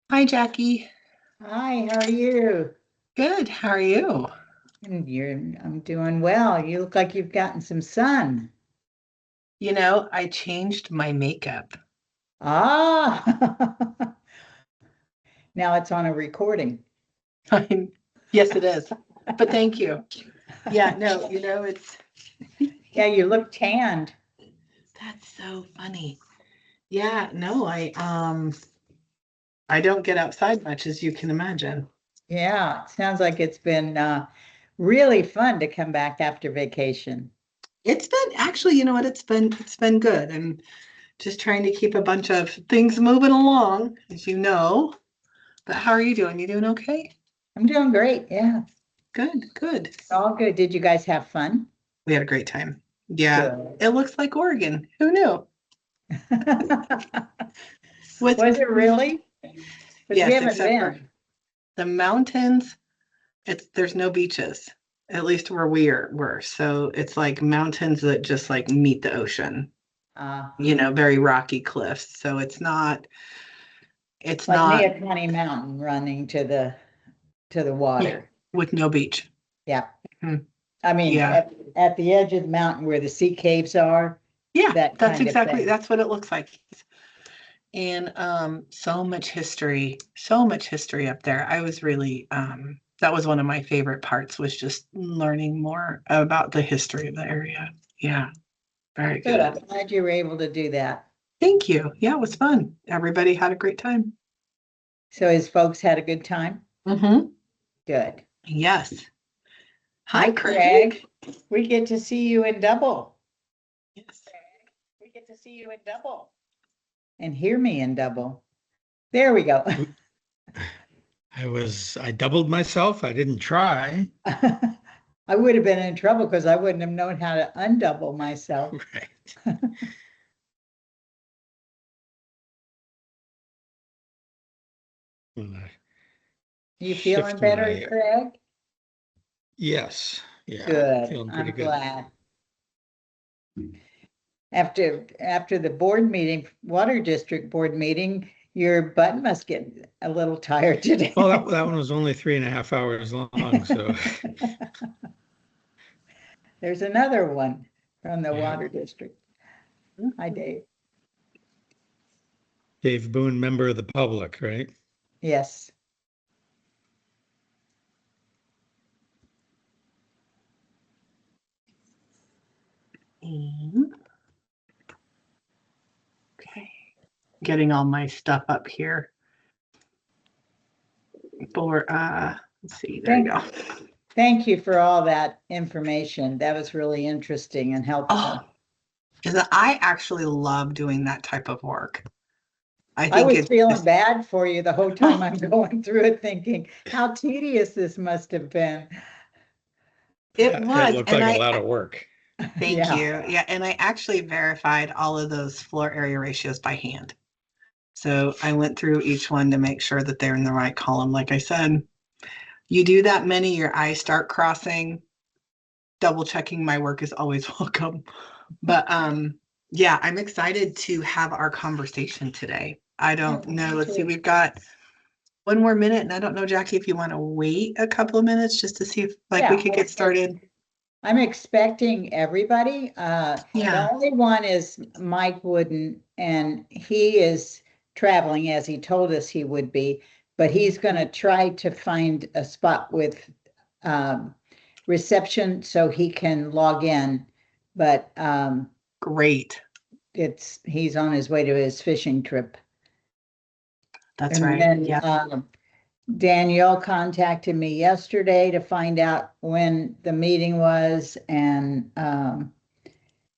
Hi, Jackie. Hi, how are you? Good. How are you? I'm doing well. You look like you've gotten some sun. I changed my makeup. Ah, now it's on a recording. Yes, it is. But thank you. Yeah, no, it's Yeah, you look tanned. that's so funny. Yeah, no, I don't get outside much as you can imagine. Yeah, it sounds like it's been really fun to come back after vacation. It's been actually, you know what? It's been good. I'm just trying to keep a bunch of things moving along, as you know. But how are you doing? You doing okay? I'm doing great. Yeah, Good, good. all good. Did you guys have fun? We had a great time. Yeah, Good. it looks like Oregon. Who knew? With Was it really? Because we Yes, haven't except for been. the mountains, there's no beaches, at least where were. So it's like mountains that just like meet the ocean, Uh, very rocky cliffs. So it's like not Neahkawny Mountain running to the yeah, water. with no beach. Yeah. Hmm. I mean, Yeah. at the edge of the mountain where the sea caves are, Yeah, that kind of thing. that's what it looks like. And so much history up there. I was really that was one of my favorite parts was just learning more about the history of the area. Yeah, very Good. I'm good. glad you were able to do that. Thank you. Yeah, it was fun. Everybody had a great time. So his folks had a good time? Mm-hmm. Good. Yes. Hi, Hi, Craig. Craig. We get to see you in double. Yes. We get to see you in double and hear me in double. There we go. I doubled myself. I didn't try. I would have been in trouble because I wouldn't have known how to undouble myself. Right. When I You feeling shift better, my, Craig? yes. Yeah. Good. Feeling pretty I'm good. glad. After the board meeting, water district board meeting, your butt must get a little tired Well, today. that one was only 3.5 hours long. So, There's another one from the yeah. water district. Hi, Dave. Dave Boone, member of the public, right? Yes. And, okay. Getting all my stuff up here for let's see, there you Thank go. thank you for all that information. That was really interesting and Oh, helpful. is that I actually love doing that type of work. I I think was it's feeling just bad for you the whole time I'm going through it, thinking how tedious this must have been. it Yeah, it was, looked and like a I lot of work. thank Yeah. you. Yeah, and I actually verified all of those floor area ratios by hand. So I went through each one to make sure that they're in the right column. Like I said, you do that many, your eyes start crossing. Double checking my work is always welcome. But yeah, I'm excited to have our conversation today. I Yeah, don't know. me Let's see, too. we've got one more minute, and I don't know, Jackie, if you want to wait a couple of minutes just to see if like we Yeah. could get started. I'm expecting everybody. The Yeah, only one is Mike Wooden, and he is traveling as he told us he would be, but he's going to try to find a spot with um, reception so he can log in. But great. he's on his way to his fishing trip. That's And right. then Yeah. Danielle contacted me yesterday to find out when the meeting was, and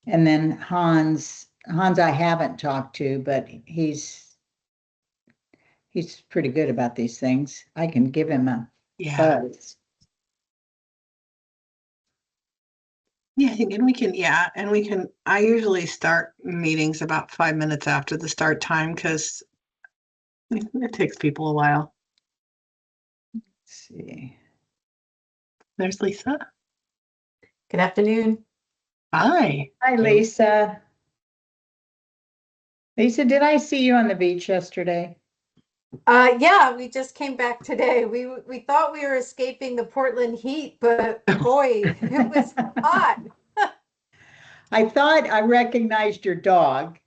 then Hans I haven't talked to, but he's pretty good about these things. I can give him a Yeah. buzz. Yeah, I think, and we can, I usually start meetings about 5 minutes after the start time because it takes people a while. Let's see. There's Lisa. Good afternoon. Hi. Hi, Lisa. Lisa, did I see you on the beach yesterday? Yeah, we just came back today. We thought we were escaping the Portland heat, but boy, it was hot. I thought I recognized your dog.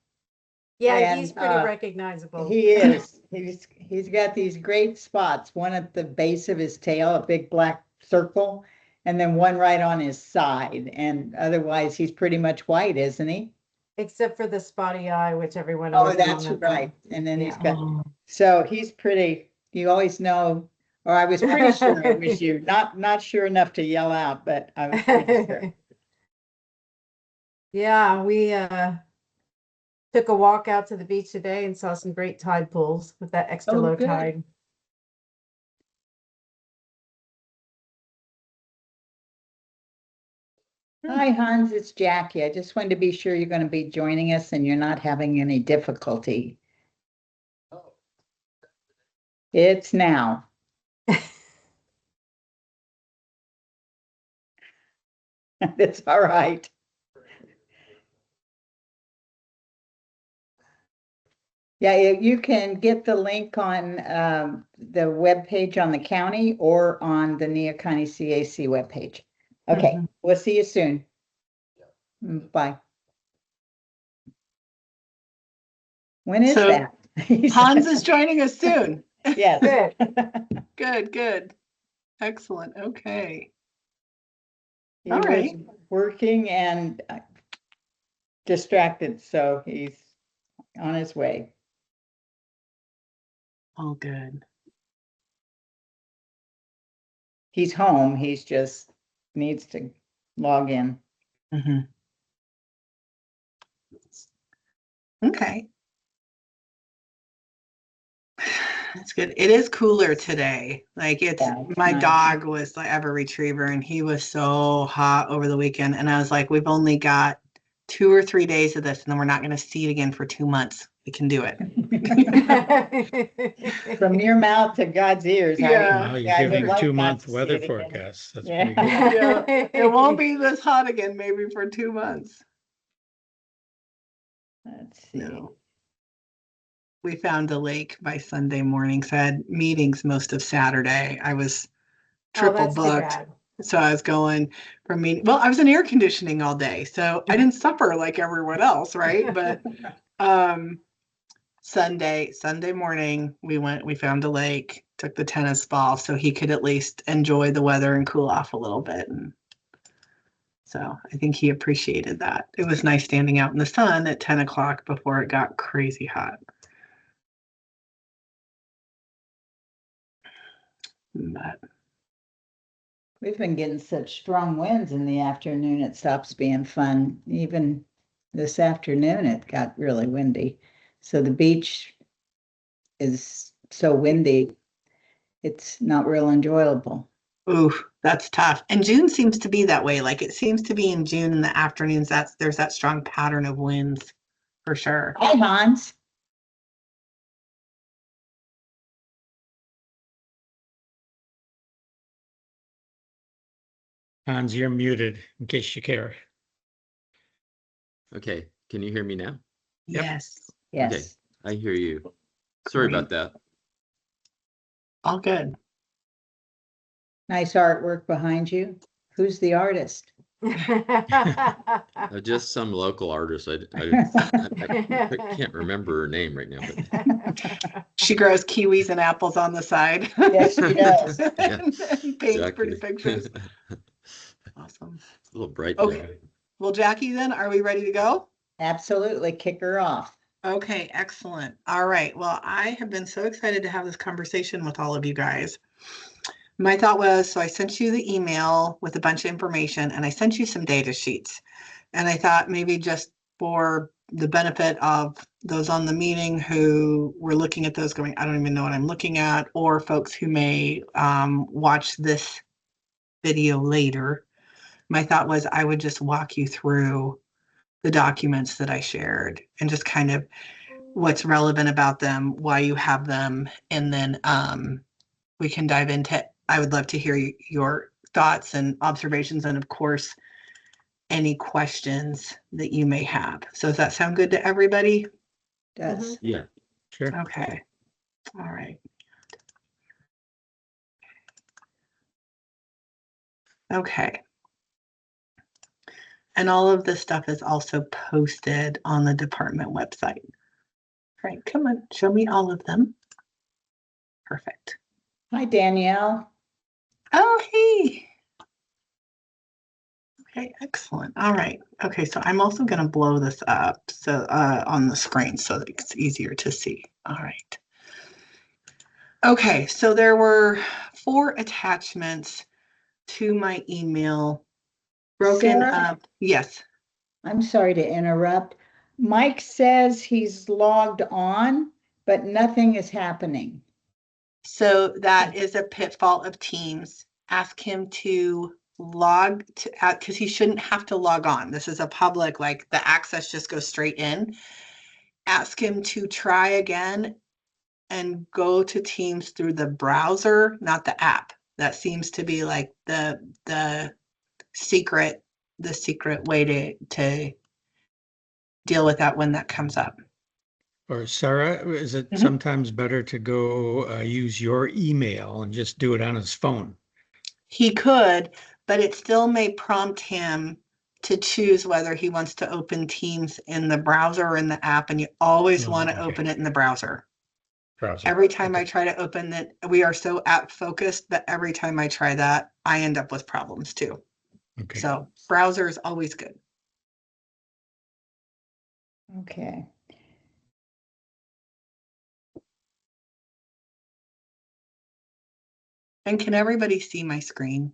Yeah, And, he's pretty recognizable. He is. He's got these great spots, one at the base of his tail, a big black circle, and then one right on his side. And otherwise, he's pretty much white, isn't he? Except for the spotty eye, which everyone Oh, always that's comments right. on. And then he's Yeah. got, Oh, so he's pretty, you always know, or I was pretty sure it was you. Not sure enough to yell out, but I was pretty sure. Yeah, we took a walk out to the beach today and saw some great tide pools with that extra Oh, low good. tide. Hi, Hans, it's Jackie. I just wanted to be sure you're going to be joining us and you're not having any difficulty. It's now. That's all right. Yeah, you can get the link on the webpage on the county or on the Neoconee CAC webpage. Okay, we'll see you soon. Bye. When is So, that? Hans is joining us soon. Yes. Good. Good. Excellent. Okay. He All was right. working and distracted, so he's on his way. All good. He's home. He's just needs to log in. Mhm. Okay. That's good. It is cooler today. Like it's Yeah, it's my nice. dog was like, I have a retriever and he was so hot over the weekend. And I was like, we've only got 2 or 3 days of this, and then we're not going to see it again for 2 months. We can do it. From your mouth to God's ears. Yeah. Wow, you're I would giving like not 2-month to see weather it again. forecasts. That's Yeah. pretty good. Yeah. It won't be this hot again, maybe for 2 months. Let's see. No. We found a lake by Sunday morning, so I had meetings most of Saturday. I was triple that's too booked. bad. So I was going from meeting. Well, I was in air conditioning all day, so I didn't suffer like everyone else, right? But Sunday morning, we found a lake, took the tennis ball so he could at least enjoy the weather and cool off a little bit. And so I think he appreciated that. It was nice standing out in the sun at 10 o'clock before it got crazy hot. But We've been getting such strong winds in the afternoon, it stops being fun. Even this afternoon, it got really windy. So the beach is so windy, it's not real enjoyable. ooh, that's tough. And June seems to be that way. Like it seems to be in June in the afternoons, there's that strong pattern of winds for sure. Hi, Hans. Hans, you're muted in case you care. Okay, can you hear me now? Yep. Yes. Yes. I hear you. Sorry Great. about that. All good. Nice artwork behind you. Who's the artist? Just some local artist. I can't remember her name right now, but She grows kiwis and apples on the side. Yes, she does. Yeah, And paints pretty exactly. pictures. Awesome. A little bright Okay. now. Well, Jackie, then are we ready to go? Absolutely. Kick her off. Okay, excellent. All right. Well, I have been so excited to have this conversation with all of you guys. My thought was, so I sent you the email with a bunch of information and I sent you some data sheets. And I thought maybe just for the benefit of those on the meeting who were looking at those going, I don't even know what I'm looking at, or folks who may watch this video later, my thought was I would just walk you through the documents that I shared and just kind of what's relevant about them, why you have them, and then we can dive into, I would love to hear your thoughts and observations, and of course, any questions that you may have. So does that sound good to everybody? Does. Yeah. Sure. Okay. All right. Okay. And all of this stuff is also posted on the department website. All right, come on, show me all of them. Perfect. Hi, Danielle. Oh, hey. Okay, excellent. All right. Okay, so I'm also going to blow this up so on the screen so that it's easier to see. All right. Okay, so there were 4 attachments to my email broken Sarah? up. Yes. I'm sorry to interrupt. Mike says he's logged on, but nothing is happening. So that is a pitfall of Teams. Ask him to log to because he shouldn't have to log on. This is a public, like the access just goes straight in. Ask him to try again and go to Teams through the browser, not the app. That seems to be like the secret way to deal with that when that comes up. Or Sarah, is it Mhm. sometimes better to go use your email and just do it on his phone? He could, but it still may prompt him to choose whether he wants to open Teams in the browser or in the app, and you always Oh, want to okay. open it in the browser. Browser. Every time I Okay. try to open it, we are so app focused, but every time I try that, I end up with problems too. Okay. So browser is always good. Okay. And can everybody see my screen?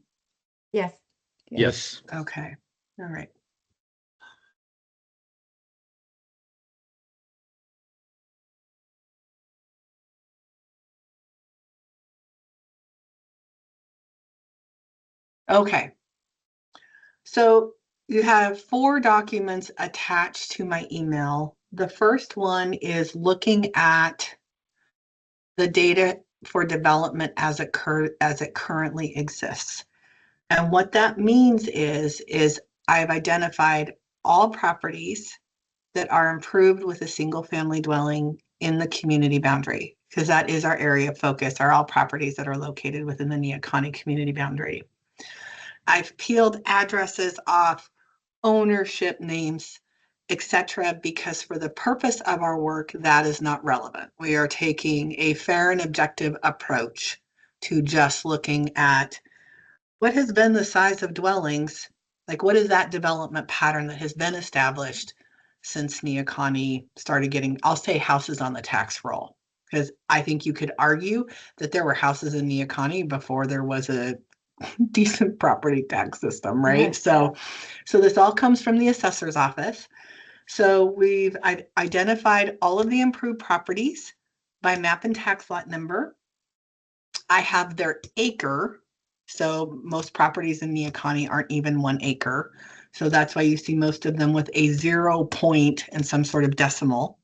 Yes. Yes. Okay. All right. Okay. So you have 4 documents attached to my email. The first one is looking at the data for development as it currently exists. And what that means is I've identified all properties that are improved with a single family dwelling in the community boundary, because that is our area of focus, are all properties that are located within the Neoconi community boundary. I've peeled addresses off, ownership names, etc., because for the purpose of our work, that is not relevant. We are taking a fair and objective approach to just looking at what has been the size of dwellings, like what is that development pattern that has been established since Neoconi started getting, I'll say, houses on the tax roll, because I think you could argue that there were houses in Neoconi before there was a decent property tax system, right? Yes. So this all comes from the assessor's office. So we've identified all of the improved properties by map and tax lot number. I have their acre. So most properties in Neoconi aren't even 1 acre. So that's why you see most of them with a 0 point and some sort of decimal.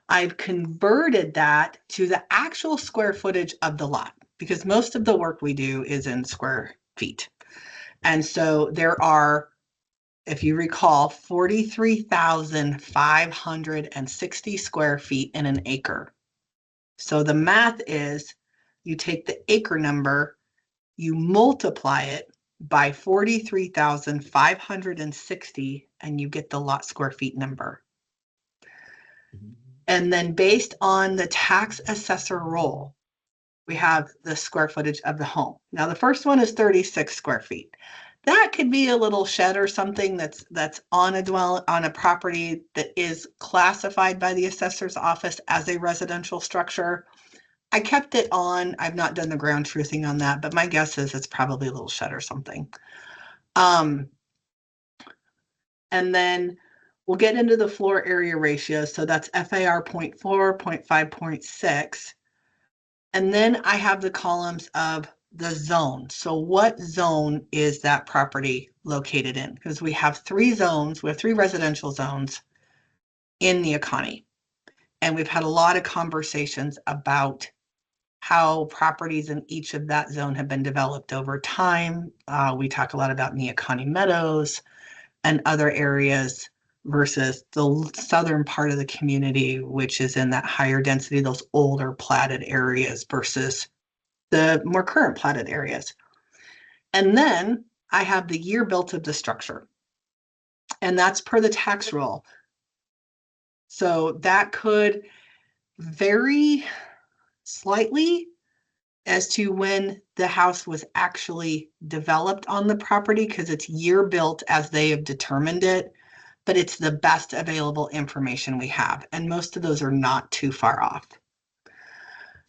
I've converted that to the actual square footage of the lot, because most of the work we do is in square feet. And so there are, if you recall, 43,560 square feet in an acre. So the math is you take the acre number, you multiply it by 43,560, and you get the lot square feet number. And then based on the tax assessor roll, we have the square footage of the home. Now the first one is 36 square feet. That could be a little shed or something that's on a property that is classified by the assessor's office as a residential structure. I kept it on. I've not done the ground truthing on that, but my guess is it's probably a little shed or something. And then we'll get into the floor area ratio. So that's FAR 0.4, 0.5, 0.6. And then I have the columns of the zone. So what zone is that property located in? Because we have 3 zones, we have 3 residential zones in Neoconi. And we've had a lot of conversations about how properties in each of that zone have been developed over time. We talk a lot about Neoconi Meadows and other areas versus the southern part of the community, which is in that higher density, those older platted areas versus the more current platted areas. And then I have the year built of the structure, and that's per the tax roll. So that could vary slightly as to when the house was actually developed on the property, because it's year built as they have determined it, but it's the best available information we have. And most of those are not too far off.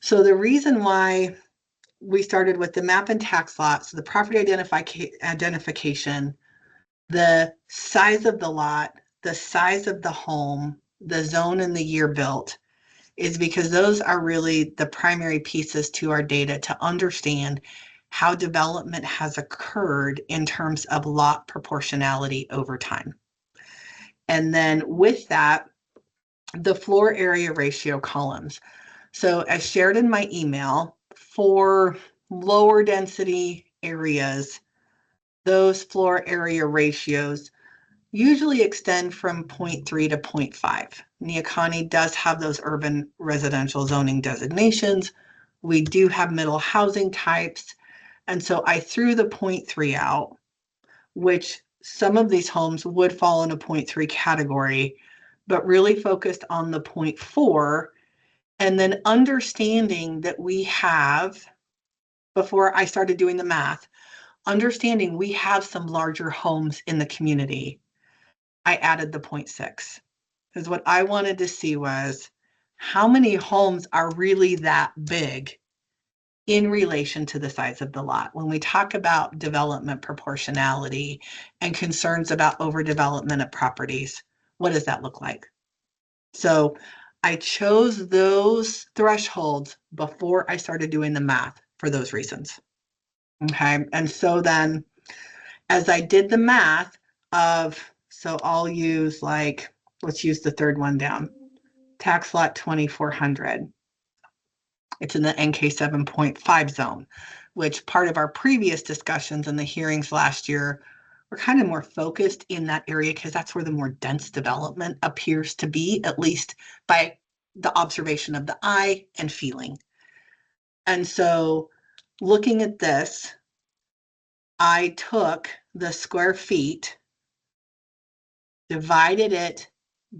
So the reason why we started with the map and tax lots, so the property identification, the size of the lot, the size of the home, the zone and the year built, is because those are really the primary pieces to our data to understand how development has occurred in terms of lot proportionality over time. And then with that, the floor area ratio columns. So as shared in my email, for lower density areas, those floor area ratios usually extend from 0.3 to 0.5. Neocani does have those urban residential zoning designations. We do have middle housing types. And so I threw the 0.3 out, which some of these homes would fall in a 0.3 category, but really focused on the 0.4. And then understanding that we have, before I started doing the math, understanding we have some larger homes in the community, I added the 0.6. Because what I wanted to see was how many homes are really that big in relation to the size of the lot. When we talk about development proportionality and concerns about overdevelopment of properties, what does that look like? So I chose those thresholds before I started doing the math for those reasons. Okay. And so then as I did the math of, so I'll use like, let's use the third one down, tax lot 2400. It's in the NK 7.5 zone, which part of our previous discussions in the hearings last year were kind of more focused in that area because that's where the more dense development appears to be, at least by the observation of the eye and feeling. And so looking at this, I took the square feet, divided it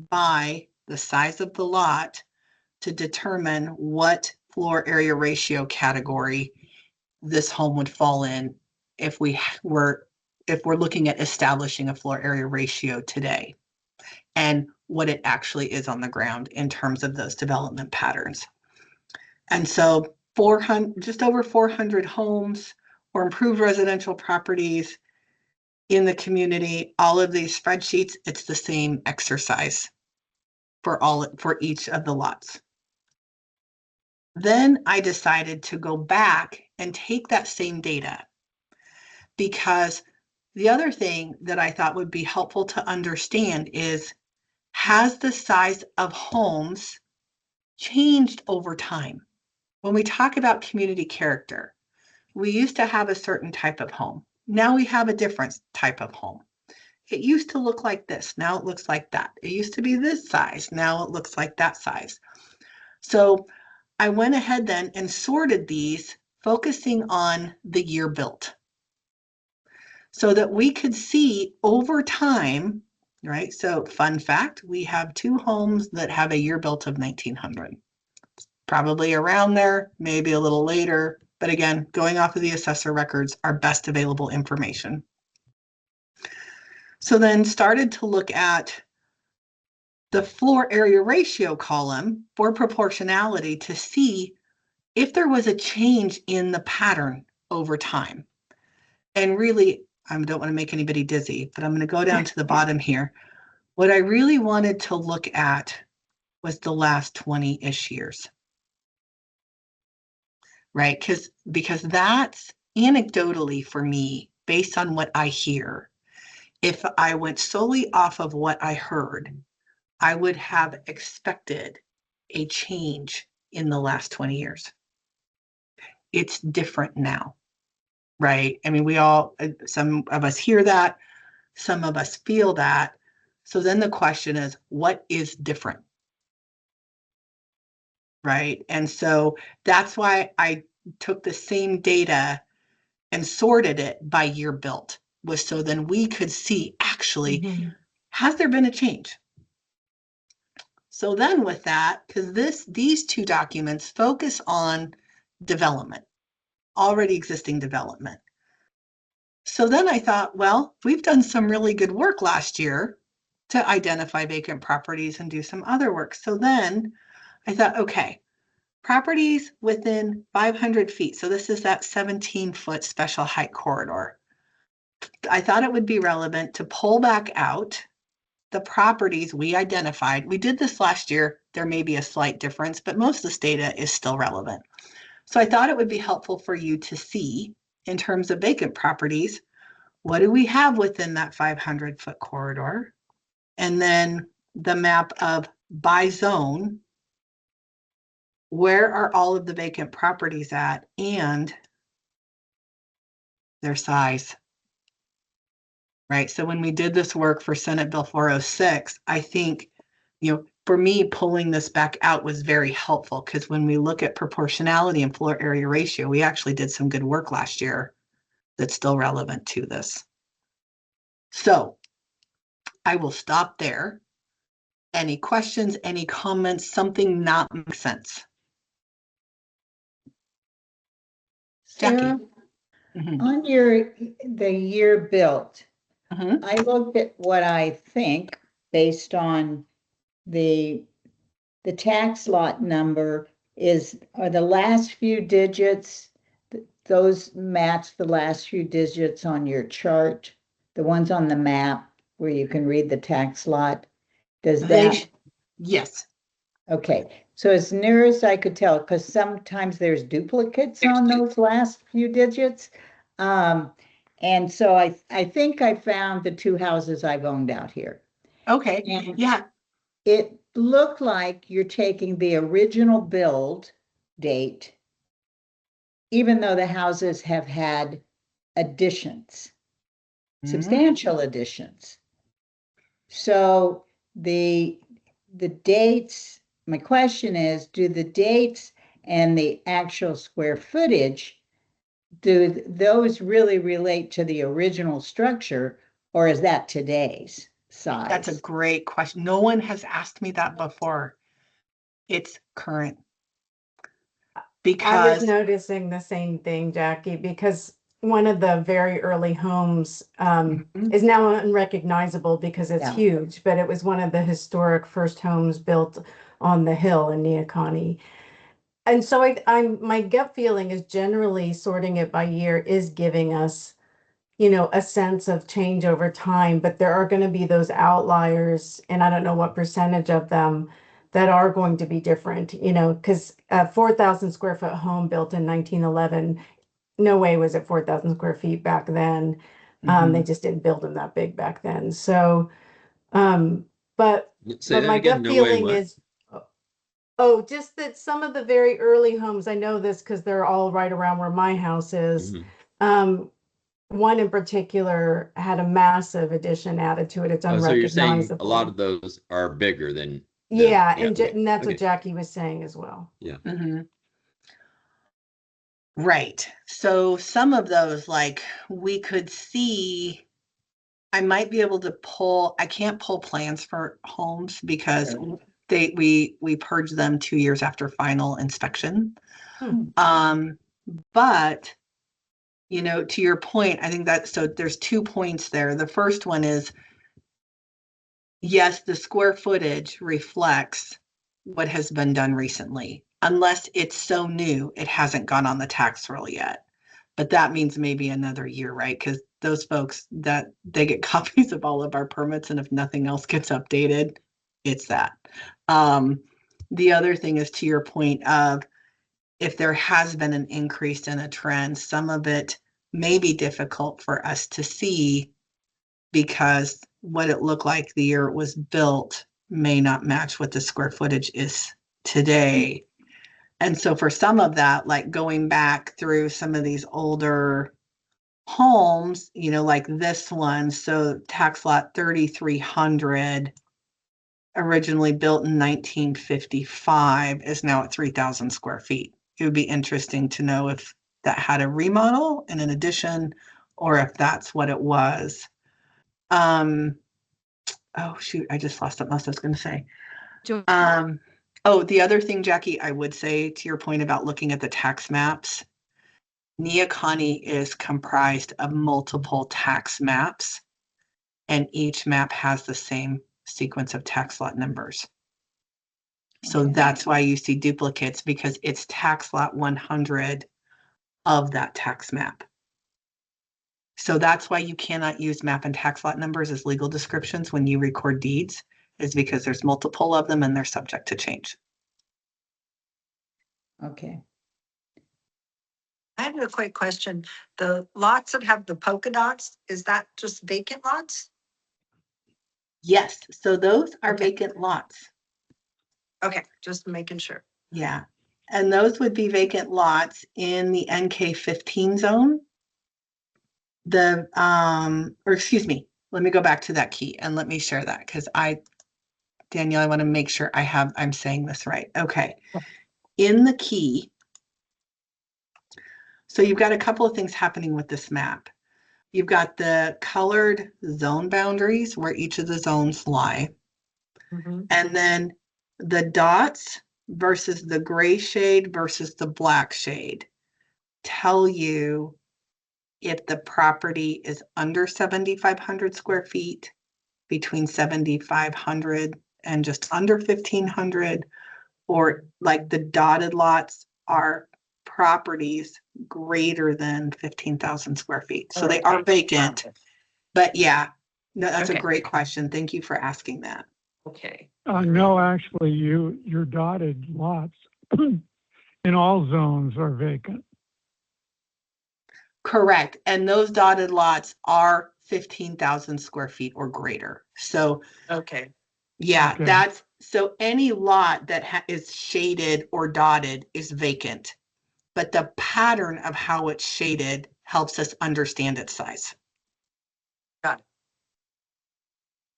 by the size of the lot to determine what floor area ratio category this home would fall in if we're looking at establishing a floor area ratio today, and what it actually is on the ground in terms of those development patterns. And so 400, just over 400 homes or improved residential properties in the community, all of these spreadsheets, it's the same exercise for each of the lots. Then I decided to go back and take that same data, because the other thing that I thought would be helpful to understand is, has the size of homes changed over time? When we talk about community character, we used to have a certain type of home. Now we have a different type of home. It used to look like this. Now it looks like that. It used to be this size. Now it looks like that size. So I went ahead then and sorted these, focusing on the year built, so that we could see over time, right? So fun fact, we have 2 homes that have a year built of 1900. Probably around there, maybe a little later. But again, going off of the assessor records, our best available information. So then started to look at the floor area ratio column for proportionality to see if there was a change in the pattern over time. And really, I don't want to make anybody dizzy, but I'm going to go down to the bottom here. What I really wanted to look at was the last 20-ish years. Right? Because that's anecdotally for me, based on what I hear. If I went solely off of what I heard, I would have expected a change in the last 20 years. It's different now, right? I mean, some of us hear that, some of us feel that. So then the question is, what is different? Right. And so that's why I took the same data and sorted it by year built, was so then we could see actually, has there been a change? So then with that, because these two documents focus on development, already existing development. So then I thought, well, we've done some really good work last year to identify vacant properties and do some other work. So then I thought, okay, properties within 500 feet. So this is that 17-foot special height corridor. I thought it would be relevant to pull back out the properties we identified. We did this last year. There may be a slight difference, but most of this data is still relevant. So I thought it would be helpful for you to see, in terms of vacant properties, what do we have within that 500-foot corridor? And then the map of by zone, where are all of the vacant properties at and their size, right? So when we did this work for Senate Bill 406, I think, for me, pulling this back out was very helpful, because when we look at proportionality and floor area ratio, we actually did some good work last year that's still relevant to this. So I will stop there. Any questions, any comments, something not make sense? Jackie. Sarah, Mhm. on the year built, Mhm. I looked at what I think based on the tax lot number are the last few digits, those match the last few digits on your chart, the ones on the map where you can read the tax lot. Does that? Yes. Okay, so as near as I could tell, because sometimes there's duplicates on those last few digits. And so I think I found the two houses I've owned out here. Okay. And Yeah. it looked like you're taking the original build date, even though the houses have had additions, substantial additions. So the dates, my question is, do the dates and the actual square footage, do those really relate to the original structure, or is that today's size? That's a great question. No one has asked me that before. It's current. I was Because noticing the same thing, Jackie, because one of the very early homes Mhm. is now unrecognizable because it's Yeah. huge, but it was one of the historic first homes built on the hill in Neocony. And so my gut feeling is generally sorting it by year is giving us, a sense of change over time, but there are going to be those outliers, and I don't know what percentage of them that are going to be different, because a 4,000 square foot home built in 1911, no way was it 4,000 square feet back then. They just didn't build them that big back then. So, but Say that my again. gut No way, feeling what? is, oh, just that some of the very early homes, I know this because they're all right around where my house is. Mhm. One in particular had a massive addition added to it. It's Oh, so you're saying a lot unrecognizable. of those are bigger than Yeah, yeah, and, okay. and that's what Okay. Jackie was saying as well. Yeah. Mhm. Right. So some of those, like, we could see, I might be able to I can't pull plans for homes because Sure. we purge them 2 years after final inspection. Hmm. But to your point, I think so there's 2 points there. The first one is, yes, the square footage reflects what has been done recently, unless it's so new, it hasn't gone on the tax roll yet. But that means maybe another year, right? Because those folks that they get copies of all of our permits, and if nothing else gets updated, it's that. The other thing is, to your point of, if there has been an increase in a trend, some of it may be difficult for us to see because what it looked like the year it was built may not match what the square footage is today. And so for some of that, like going back through some of these older homes, like this one, so tax lot 3300, originally built in 1955, is now at 3,000 square feet. It would be interesting to know if that had a remodel and an addition, or if that's what it was. Oh shoot, I just lost what else I was going to say. Oh, the other thing, Jackie, I would say to your point about looking at the tax maps, Neocani is comprised of multiple tax maps, and each map has the same sequence of tax lot numbers. So Okay. that's why you see duplicates, because it's tax lot 100 of that tax map. So that's why you cannot use map and tax lot numbers as legal descriptions when you record deeds, is because there's multiple of them and they're subject to change. Okay. I have a quick question. The lots that have the polka dots, is that just vacant lots? Yes, so those are Okay. vacant lots. Okay, just making sure. Yeah, and those would be vacant lots in the NK15 zone. Or excuse me, let me go back to that key and let me share that, because Danielle, I want to make sure I'm saying this right. Okay. In the key, so you've got a couple of things happening with this map. You've got the colored zone boundaries where each of the zones lie. Mhm. And then the dots versus the gray shade versus the black shade tell you if the property is under 7,500 square feet, between 7,500 and just under 1,500, or like the dotted lots are properties greater than 15,000 square feet. So they are vacant, but yeah, no, that's a Okay. great question. Thank you for asking that. Okay. No, actually, your dotted lots in all zones are vacant. Correct. And those dotted lots are 15,000 square feet or greater. So Okay. yeah, Okay. so any lot that is shaded or dotted is vacant, but the pattern of how it's shaded helps us understand its size. Got it.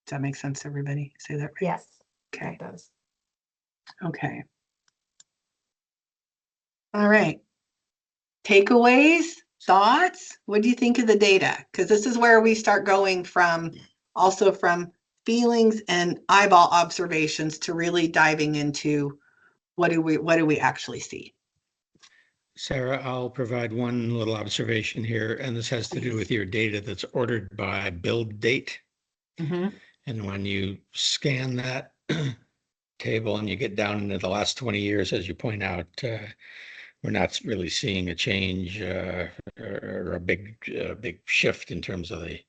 Does that make sense, everybody? Say that right? Yes, Okay. that does. Okay. All right. Takeaways, thoughts? What do you think of the data? Because this is where we start going from feelings and eyeball observations to really diving into what do we actually see? Sarah, I'll provide one little observation here, and this has to do with your data that's ordered by build date. Mm-hmm. And when you scan that table and you get down into the last 20 years, as you point out, we're not really seeing a change or a big shift in terms of the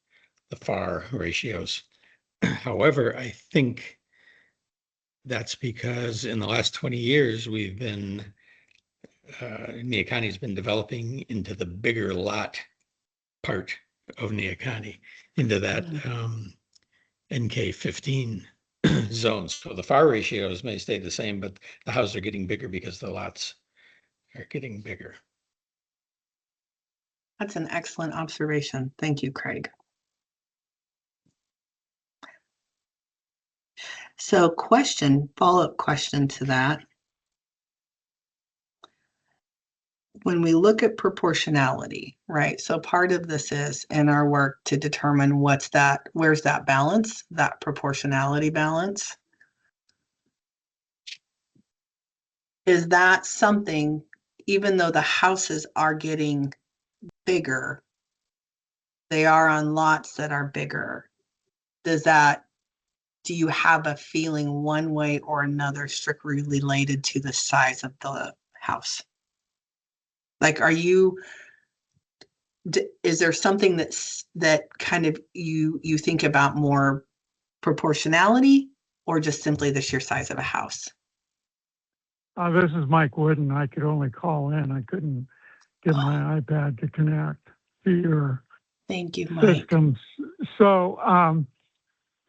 FAR ratios. However, I think that's because in the last 20 years, we've been, Neocani's been developing into the bigger lot part of Neocani, into that NK15 zone. So the FAR ratios may stay the same, but the houses are getting bigger because the lots are getting bigger. That's an excellent observation. Thank you, Craig. So follow-up question to that. When we look at proportionality, right? So part of this is in our work to determine where's that balance, that proportionality balance. Is that something, even though the houses are getting bigger, they are on lots that are bigger? Do you have a feeling one way or another strictly related to the size of the house? Like, is there something that kind of you think about more proportionality, or just simply the sheer size of a house? This is Mike Wooden. I could only call in. I couldn't get my iPad to connect to your Thank you, Mike. systems. So,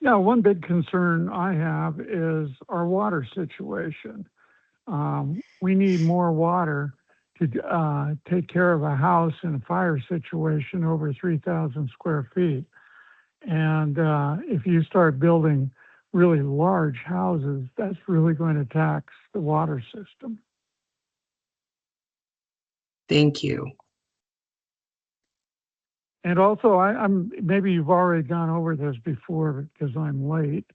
yeah, one big concern I have is our water situation. We need more water to take care of a house in a fire situation over 3,000 square feet. And if you start building really large houses, that's really going to tax the water system. Thank you. And also, I'm maybe you've already gone over this before because I'm late.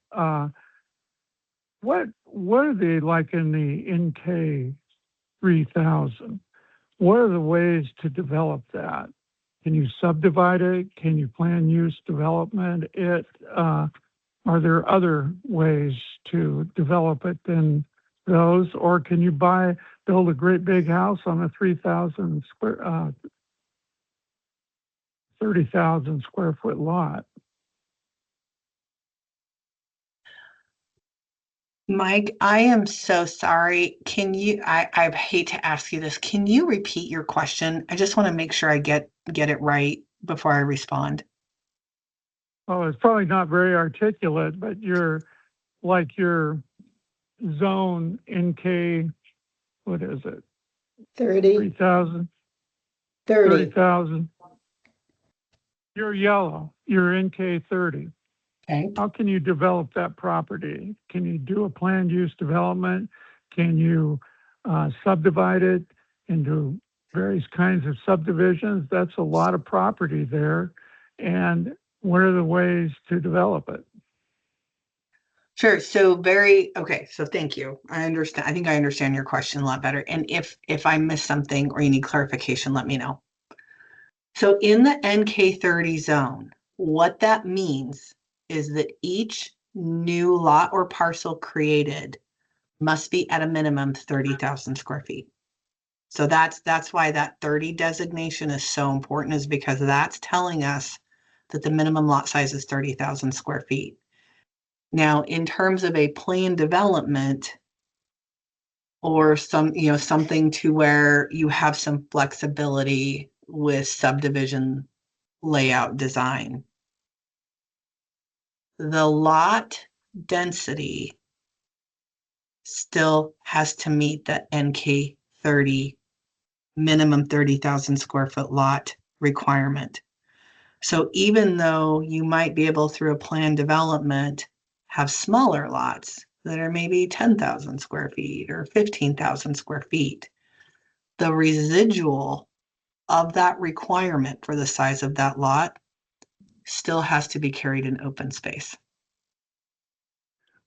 What are they like in the NK 3000? What are the ways to develop that? Can you subdivide it? Can you plan use development it? Are there other ways to develop it than those, or can you build a great big house on a 30,000 square foot lot? Mike, I am so sorry. Can you, I hate to ask you this. Can you repeat your question? I just want to make sure I get it right before I respond. Oh, it's probably not very articulate, but your zone NK, what is it? 30, 3,000, 30. 30,000. You're yellow, you're NK 30. Okay. How can you develop that property? Can you do a planned use development? Can you subdivide it into various kinds of subdivisions? That's a lot of property there. And what are the ways to develop it? Sure. So okay. So thank you. I understand. I think I understand your question a lot better. And if I missed something or you need clarification, let me know. So in the NK30 zone, what that means is that each new lot or parcel created must be at a minimum 30,000 square feet. So that's why that 30 designation is so important, is because that's telling us that the minimum lot size is 30,000 square feet. Now, in terms of a planned development or something to where you have some flexibility with subdivision layout design, the lot density still has to meet the NK 30 minimum 30,000 square foot lot requirement. So even though you might be able, through a planned development, have smaller lots that are maybe 10,000 square feet or 15,000 square feet, the residual of that requirement for the size of that lot still has to be carried in open space.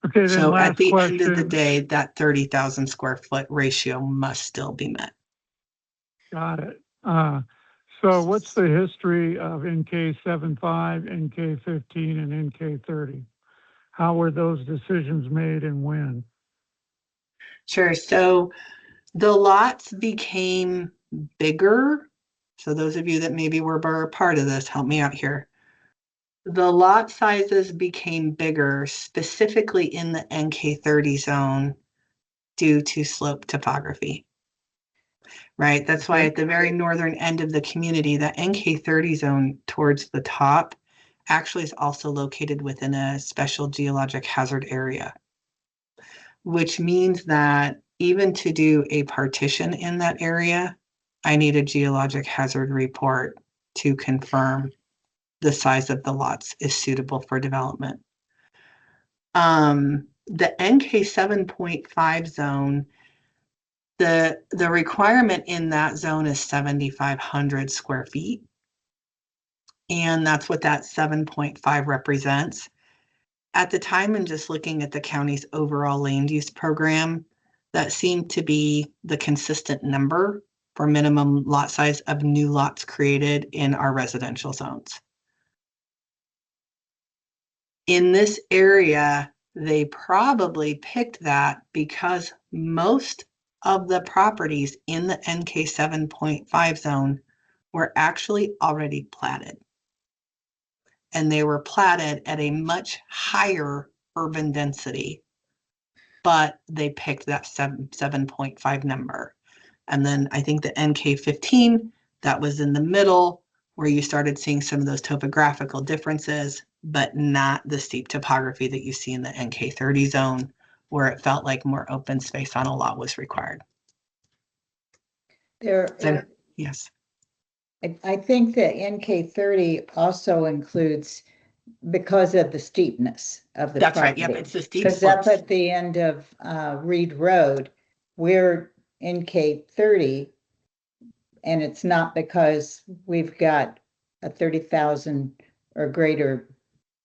Okay, then So at last the question. end of the day, that 30,000 square foot ratio must still be met. Got it. So what's the history of NK75, NK15, and NK30? How were those decisions made and when? Sure. So the lots became bigger. So those of you that maybe were a part of this, help me out here. The lot sizes became bigger, specifically in the NK30 zone, due to slope topography. Right? That's why at the very northern end of the community, the NK30 zone towards the top actually is also located within a special geologic hazard area, which means that even to do a partition in that area, I need a geologic hazard report to confirm the size of the lots is suitable for development. The NK 7.5 zone, the requirement in that zone is 7,500 square feet. And that's what that 7.5 represents. At the time, and just looking at the county's overall land use program, that seemed to be the consistent number for minimum lot size of new lots created in our residential zones. In this area, they probably picked that because most of the properties in the NK 7.5 zone were actually already platted. And they were platted at a much higher urban density, but they picked that 7.5 number. And then I think the NK15, that was in the middle, where you started seeing some of those topographical differences, but not the steep topography that you see in the NK30 zone, where it felt like more open space on a lot was required. There, So, yes, I think that NK30 also includes, because of the steepness of the that's right. Yep, property. it's the steep Because up slopes. at the end of Reed Road, we're NK30, and it's not because we've got a 30,000 or greater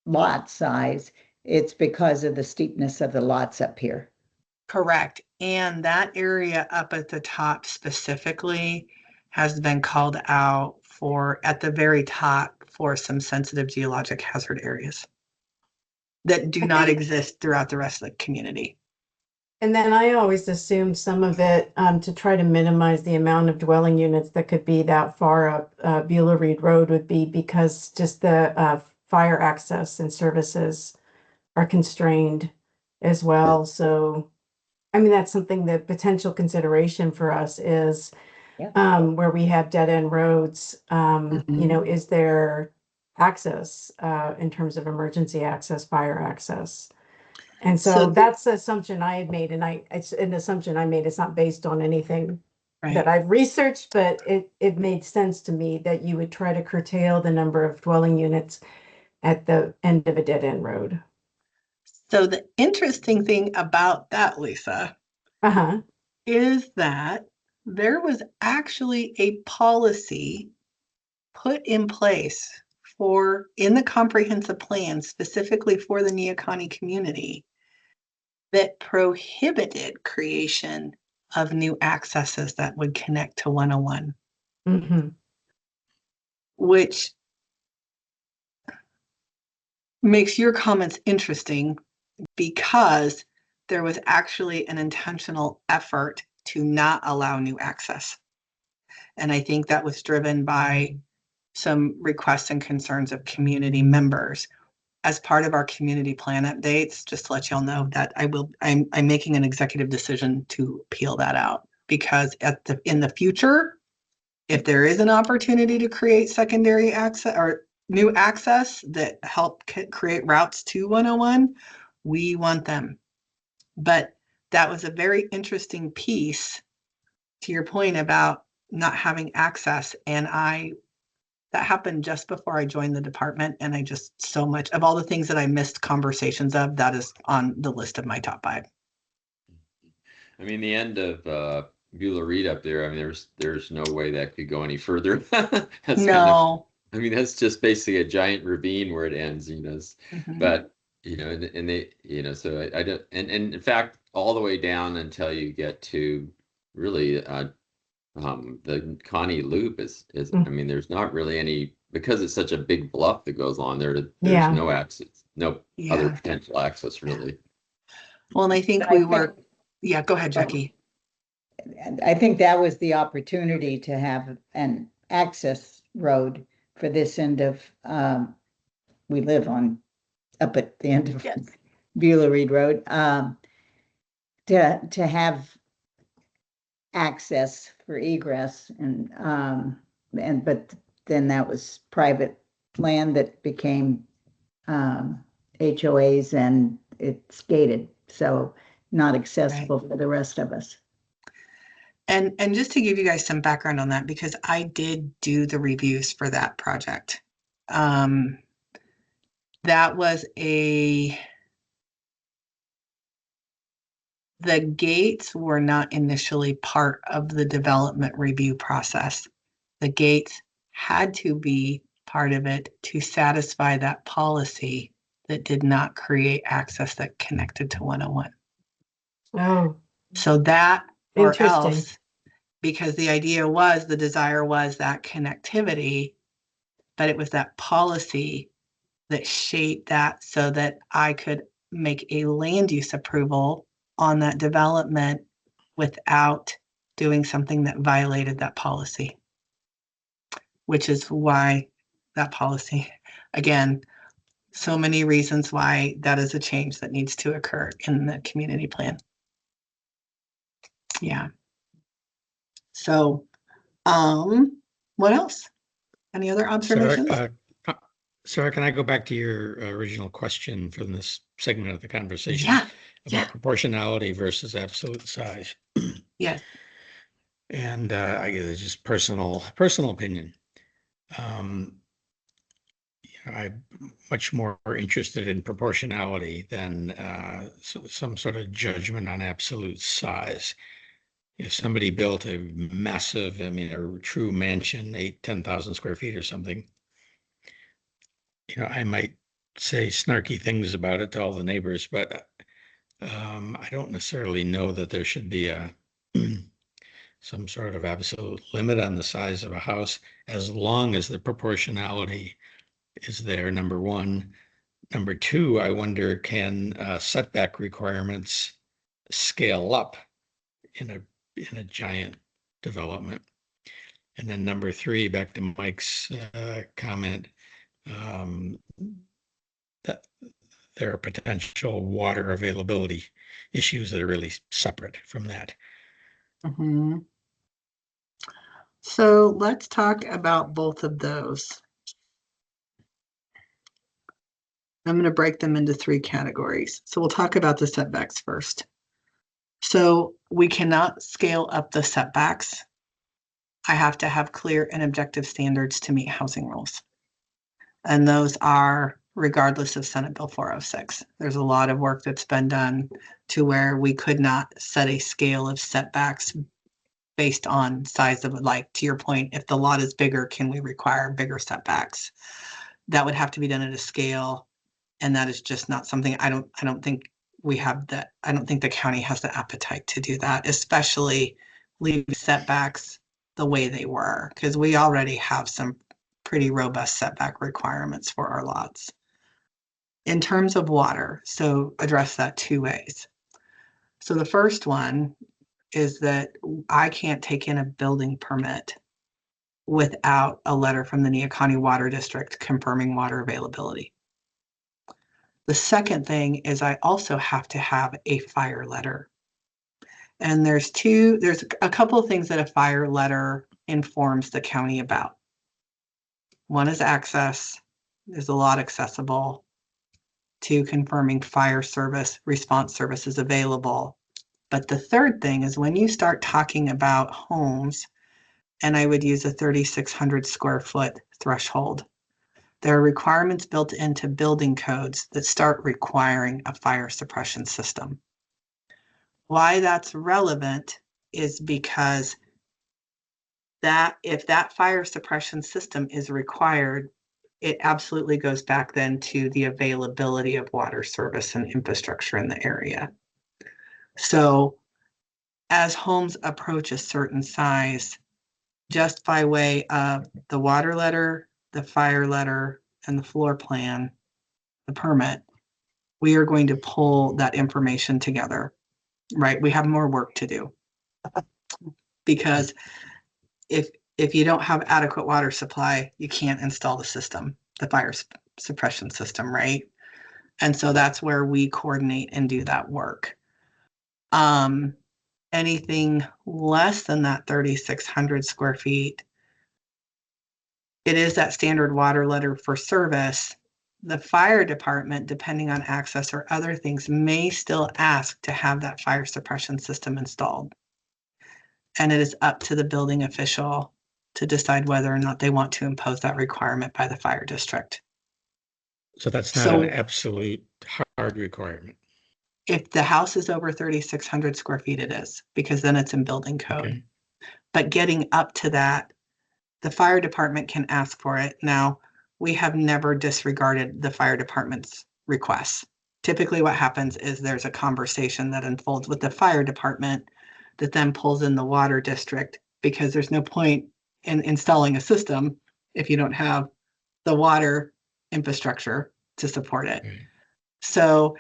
lot size. It's because of the steepness of the lots up here. Correct. And that area up at the top specifically has been called out for, at the very top, for some sensitive geologic hazard areas that do not exist throughout the rest of the community. And then I always assume some of it, to try to minimize the amount of dwelling units that could be that far up Beulah Reed Road would be because just the fire access and services are constrained as well. So, I mean, that's something that potential consideration for us is Yeah. where we have dead end roads, you know, is there access in terms of emergency access, fire access? And So so the- that's the assumption I had made, and it's an assumption I made. It's not based on anything that Right. I've researched, but it made sense to me that you would try to curtail the number of dwelling units at the end of a dead end road. So the interesting thing about that, Lisa, Uh-huh. is that there was actually a policy put in place for, in the comprehensive plan, specifically for the Neoconi community, that prohibited creation of new accesses that would connect to 101, Mm-hmm. which makes your comments interesting because there was actually an intentional effort to not allow new access. And I think that was driven by some requests and concerns of community members. As part of our community plan updates, just to let y'all know that I'm making an executive decision to peel that out, because in the future, if there is an opportunity to create secondary access or new access that help create routes to 101, we want them. But that was a very interesting piece to your point about not having access. And that happened just before I joined the department. And I just, so much of all the things that I missed conversations of, that is on the list of my top 5. I mean, the end of Beulah Reed up there, I mean, there's no way that could go any further. That's kind of, No. I mean, that's just basically a giant ravine where it ends, you know. Mhm. But, you know, and they, you know, so I don't, and in fact, all the way down until you get to really the Connie Loop is, I mean, there's not really any, because it's such a big bluff that goes on there, there's Yeah. no access, no other Yeah. potential access really. Well, and I think But I we think- were, yeah, go ahead, Jackie. And I think that was the opportunity to have an access road for this end of, we live on, up at the end of Yes. Beulah Reed Road, to have access for egress but then that was private land that became HOAs and it's gated, so not accessible for the rest of us. And just to give you guys some background on that, because I did do the reviews for that project. That was the gates were not initially part of the development review process. The gates had to be part of it to satisfy that policy that did not create access that connected to 101. Oh, So that or interesting. else, because the desire was that connectivity, but it was that policy that shaped that so that I could make a land use approval on that development without doing something that violated that policy, which is why that policy, again, so many reasons why that is a change that needs to occur in the community plan. Yeah. So, what else? Any other observations? Sarah, can I go back to your original question from this segment of the conversation? Yeah. About proportionality versus absolute size. Yes. And I guess it's just personal opinion. I'm much more interested in proportionality than some sort of judgment on absolute size. If somebody built a massive, I mean, a true mansion, 10,000 square feet or something, I might say snarky things about it to all the neighbors, but I don't necessarily know that there should be some sort of absolute limit on the size of a house, as long as the proportionality is there, number one. Number two, I wonder, can setback requirements scale up in a giant development? And then number three, back to Mike's comment, that there are potential water availability issues that are really separate from that. Mhm. So let's talk about both of those. I'm going to break them into three categories. So we'll talk about the setbacks first. So we cannot scale up the setbacks. I have to have clear and objective standards to meet housing rules. And those are regardless of Senate Bill 406. There's a lot of work that's been done to where we could not set a scale of setbacks based on size of, like, to your point, if the lot is bigger, can we require bigger setbacks? That would have to be done at a scale. And that is just not something, I don't think we have that. I don't think the county has the appetite to do that, especially leave setbacks the way they were, because we already have some pretty robust setback requirements for our lots. In terms of water, so address that two ways. So the first one is that I can't take in a building permit without a letter from the Neoconi Water District confirming water availability. The second thing is I also have to have a fire letter. And there's a couple of things that a fire letter informs the county about. One is access. There's a lot accessible. Two, confirming fire service, response services available. But the third thing is when you start talking about homes, and I would use a 3,600 square foot threshold, there are requirements built into building codes that start requiring a fire suppression system. Why that's relevant is because that if that fire suppression system is required, it absolutely goes back then to the availability of water service and infrastructure in the area. So as homes approach a certain size, just by way of the water letter, the fire letter, and the floor plan, the permit, we are going to pull that information together, right? We have more work to do because if you don't have adequate water supply, you can't install the system, the fire suppression system, right? And so that's where we coordinate and do that work. Anything less than that 3,600 square feet, it is that standard water letter for service. The fire department, depending on access or other things, may still ask to have that fire suppression system installed. And it is up to the building official to decide whether or not they want to impose that requirement by the fire district. So that's not an absolute hard requirement. If the house is over 3,600 square feet, it is, because then it's in building code. Okay. But getting up to that, the fire department can ask for it. Now, we have never disregarded the fire department's requests. Typically what happens is there's a conversation that unfolds with the fire department that then pulls in the water district, because there's no point in installing a system if you don't have the water infrastructure to support it. Okay. So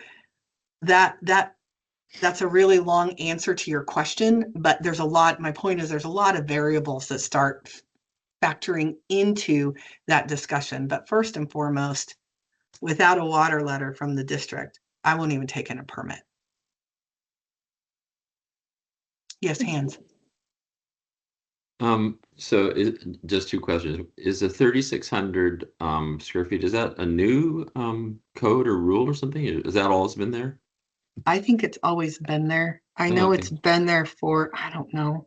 that's a really long answer to your question, but there's a lot, my point is there's a lot of variables that start factoring into that discussion. But first and foremost, without a water letter from the district, I won't even take in a permit. Yes, hands. So just two questions. Is the 3,600 square feet, is that a new code or rule or something? Is that all that's been there? I think it's always been there. I know it's been there for, I don't know,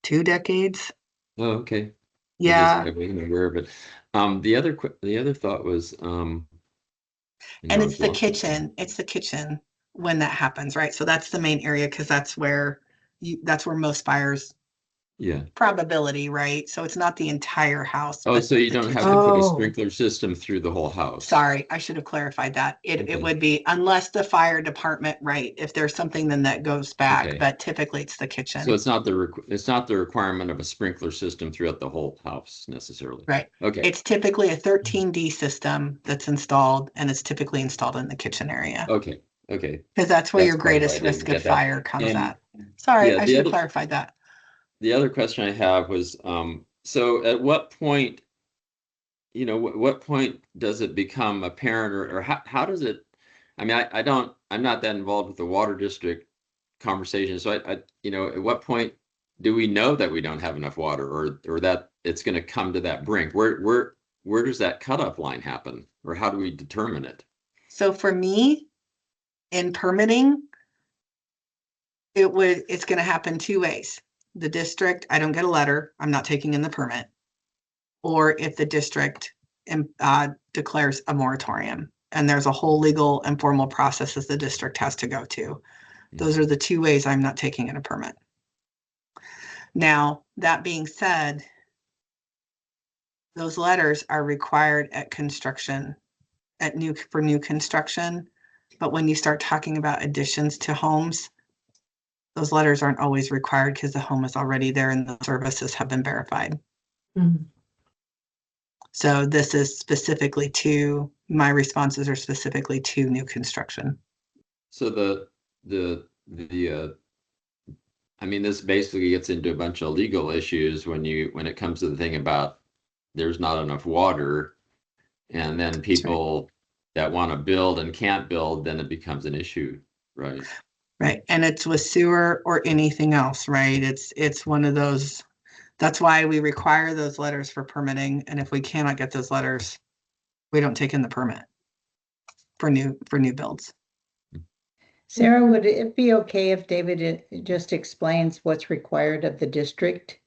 2 decades. Oh, okay. I Yeah. wasn't aware of it. The other thought was, And I've it's the lost it. kitchen. It's the kitchen when that happens, right? So that's the main area because that's where most fires Yeah. probability, right? So it's not the entire house, Oh, but so you the don't have kitchen. to put a Oh. sprinkler system through the whole house. Sorry, I should have clarified that. It Okay. would be unless the fire department, right? If there's something, then that goes back, Okay. but typically it's the So kitchen. it's not the requirement of a sprinkler system throughout the whole house necessarily. Right. Okay. It's typically a 13D system that's installed, and it's typically installed in the kitchen area Okay. Okay. because that's where That's your probably why I greatest didn't risk of get that. fire comes And at. Sorry, yeah, I should have clarified that. the other question I have was, so at what point, what point does it become apparent, or how does it? I mean, I'm not that involved with the water district conversation. So at what point do we know that we don't have enough water, or that it's going to come to that brink? Where does that cutoff line happen, or how do we determine it? So for me, in permitting, it's going to happen 2 ways. The district, I don't get a letter, I'm not taking in the permit. Or if the district declares a moratorium. And there's a whole legal and formal processes the district has to go to. Those are the 2 ways I'm not taking in a permit. Now, that being said, those letters are required at construction, for new construction. But when you start talking about additions to homes, those letters aren't always required because the home is already there and the services have been verified. Mhm. So this is specifically my responses are specifically to new construction. So I mean, this basically gets into a bunch of legal issues when it comes to the thing about there's not enough water, and then people that want to build and can't build, then it becomes an issue, right? Right. And it's with sewer or anything else, right? It's one of those, that's why we require those letters for permitting. And if we cannot get those letters, we don't take in the permit for new builds. Sarah, would it be okay if David just explains what's required of the district?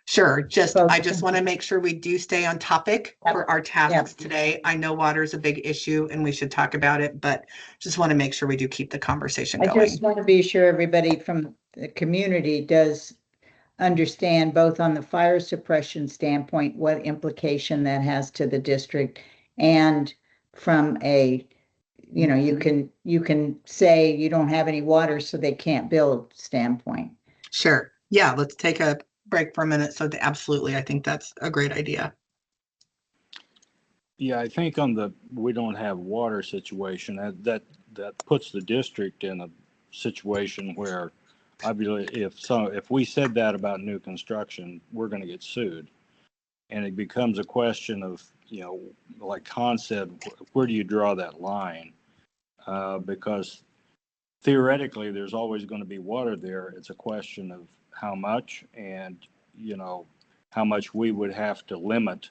Sure. I just want to make sure we do stay on topic for our tasks today. I know water is a big issue and we should talk about it, but just want to make sure we do keep the conversation going. I just want to be sure everybody from the community does understand, both on the fire suppression standpoint, what implication that has to the district, and from a, you can say you don't have any water so they can't build standpoint. Sure. Yeah, let's take a break for a minute. So absolutely, I think that's a great idea. Yeah, I think on the we don't have water situation, that puts the district in a situation where obviously if we said that about new construction, we're going to get sued. And it becomes a question of, like Con said, where do you draw that line? Because theoretically there's always going to be water there. It's a question of how much, and how much we would have to limit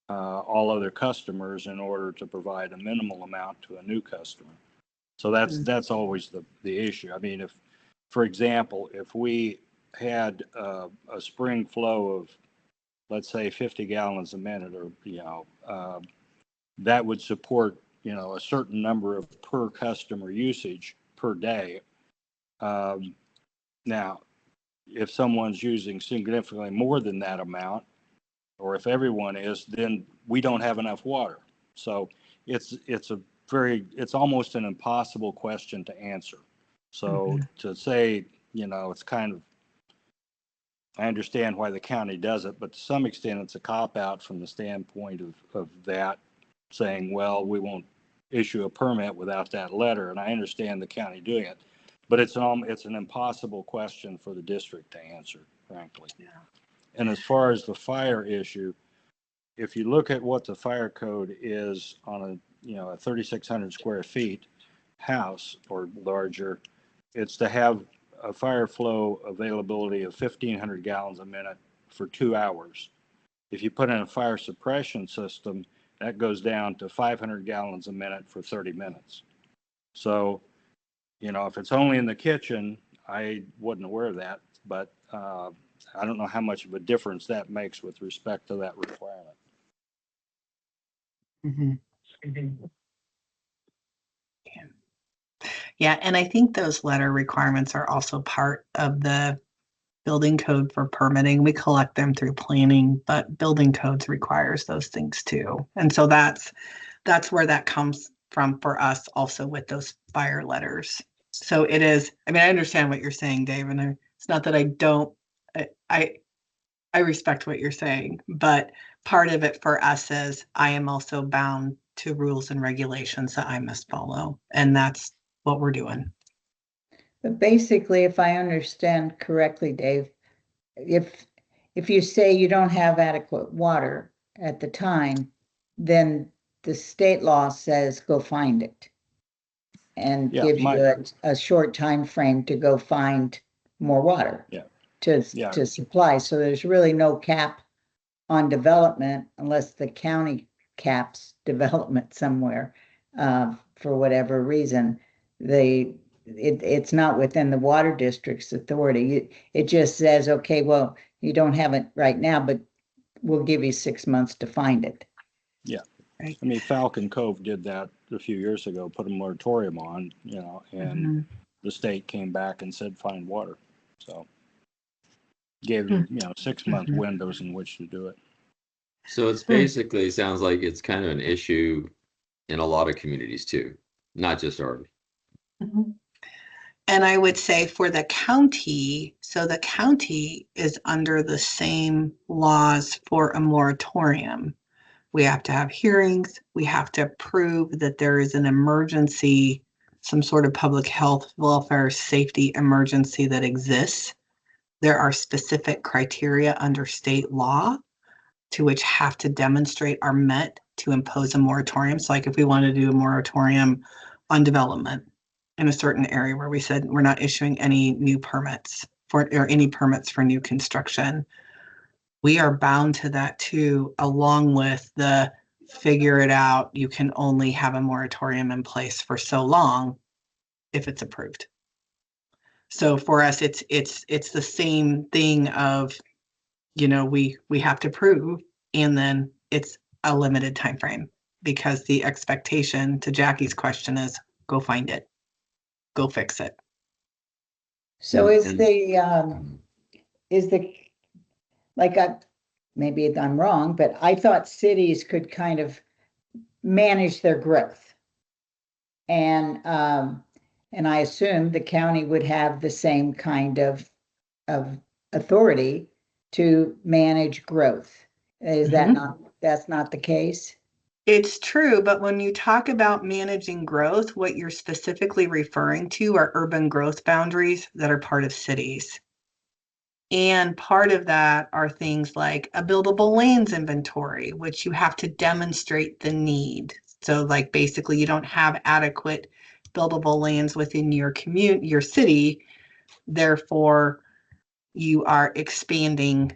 all other customers in order to provide a minimal amount to a new customer. So that's always the issue. I mean, if, for example, if we had a spring flow of, let's say, 50 gallons a minute, or that would support a certain number of per customer usage per day. Now, if someone's using significantly more than that amount, or if everyone is, then we don't have enough water. So it's almost an impossible question to answer. So to say, it's kind of, I understand why the county does it, but to some extent it's a cop-out from the standpoint of that, saying, well, we won't issue a permit without that letter. And I understand the county doing it, but it's an impossible question for the district to answer, frankly. Yeah. And as far as the fire issue, if you look at what the fire code is on a 3,600 square feet house or larger, it's to have a fire flow availability of 1,500 gallons a minute for 2 hours. If you put in a fire suppression system, that goes down to 500 gallons a minute for 30 minutes. So, if it's only in the kitchen, I wasn't aware of that, but I don't know how much of a difference that makes with respect to that requirement. Mhm. Yeah, and I think those letter requirements are also part of the building code for permitting. We collect them through planning, but building codes requires those things too. And so that's where that comes from for us also with those fire letters. So it is, I mean, I understand what you're saying, Dave, and it's not that I don't, I, I respect what you're saying, but part of it for us is I am also bound to rules and regulations that I must follow. And that's what we're doing. But basically, if I understand correctly, Dave, if you say you don't have adequate water at the time, then the state law says go find it and Yeah, gives you a short time frame to go find more water. Yeah. To supply. So there's really no cap on development unless the county caps development somewhere for whatever reason. It's not within the water district's authority. It just says, okay, well, you don't have it right now, but we'll give you 6 months to find it. Yeah. Right. I mean, Falcon Cove did that a few years ago, put a moratorium on, and the state came back and said, find water. So gave you, 6 month windows in which to do it. So it's basically sounds like it's kind of an issue in a lot of communities too, not just ours. And I would say for the county, so the county is under the same laws for a moratorium. We have to have hearings. We have to prove that there is an emergency, some sort of public health, welfare, safety emergency that exists. There are specific criteria under state law to which have to demonstrate are met to impose a moratorium. So like if we want to do a moratorium on development in a certain area where we said we're not issuing any new permits or any permits for new construction, we are bound to that too, along with the figure it out. You can only have a moratorium in place for so long if it's approved. So for us, it's the same thing of, we have to prove, and then it's a limited time frame because the expectation to Jackie's question is go find it, go fix it. So maybe I'm wrong, but I thought cities could kind of manage their growth. And I assume the county would have the same kind of authority to manage growth. Is that's not the case? It's true, but when you talk about managing growth, what you're specifically referring to are urban growth boundaries that are part of cities. And part of that are things like a buildable lands inventory, which you have to demonstrate the need. So like basically you don't have adequate buildable lands within your your city, therefore you are expanding,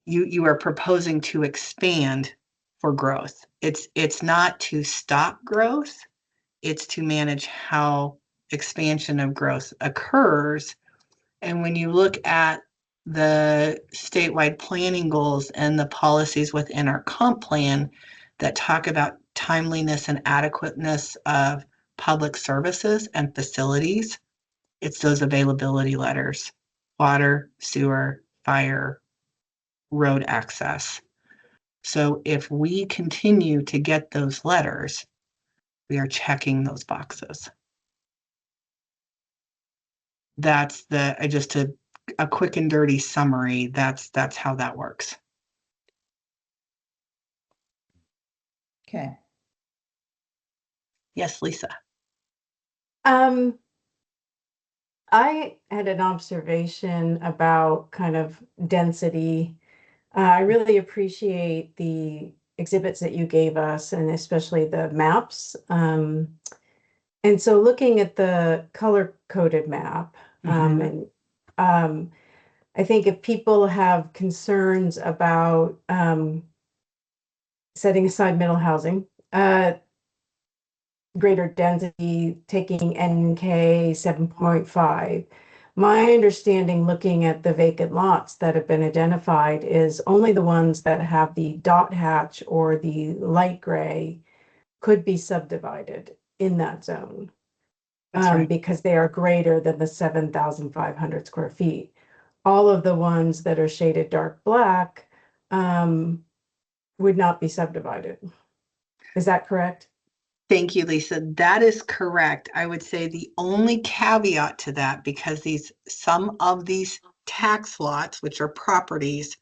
you are proposing to expand for growth. It's not to stop growth, it's to manage how expansion of growth occurs. And when you look at the statewide planning goals and the policies within our comp plan that talk about timeliness and adequateness of public services and facilities, it's those availability letters: water, sewer, fire, road access. So if we continue to get those letters, we are checking those boxes. That's just a quick and dirty summary. That's how that works. Okay. Yes, Lisa. I had an observation about kind of density. I really appreciate the exhibits that you gave us, and especially the maps. And so looking at the color-coded map, and I think if people have concerns about setting aside middle housing, greater density, taking NK 7.5, My understanding, looking at the vacant lots that have been identified, is only the ones that have the dot hatch or the light gray could be subdivided in that zone. That's right. Because they are greater than the 7,500 square feet. All of the ones that are shaded dark black would not be subdivided. Is that correct? Thank you, Lisa. That is correct. I would say the only caveat to that, because some of these tax lots, which are properties,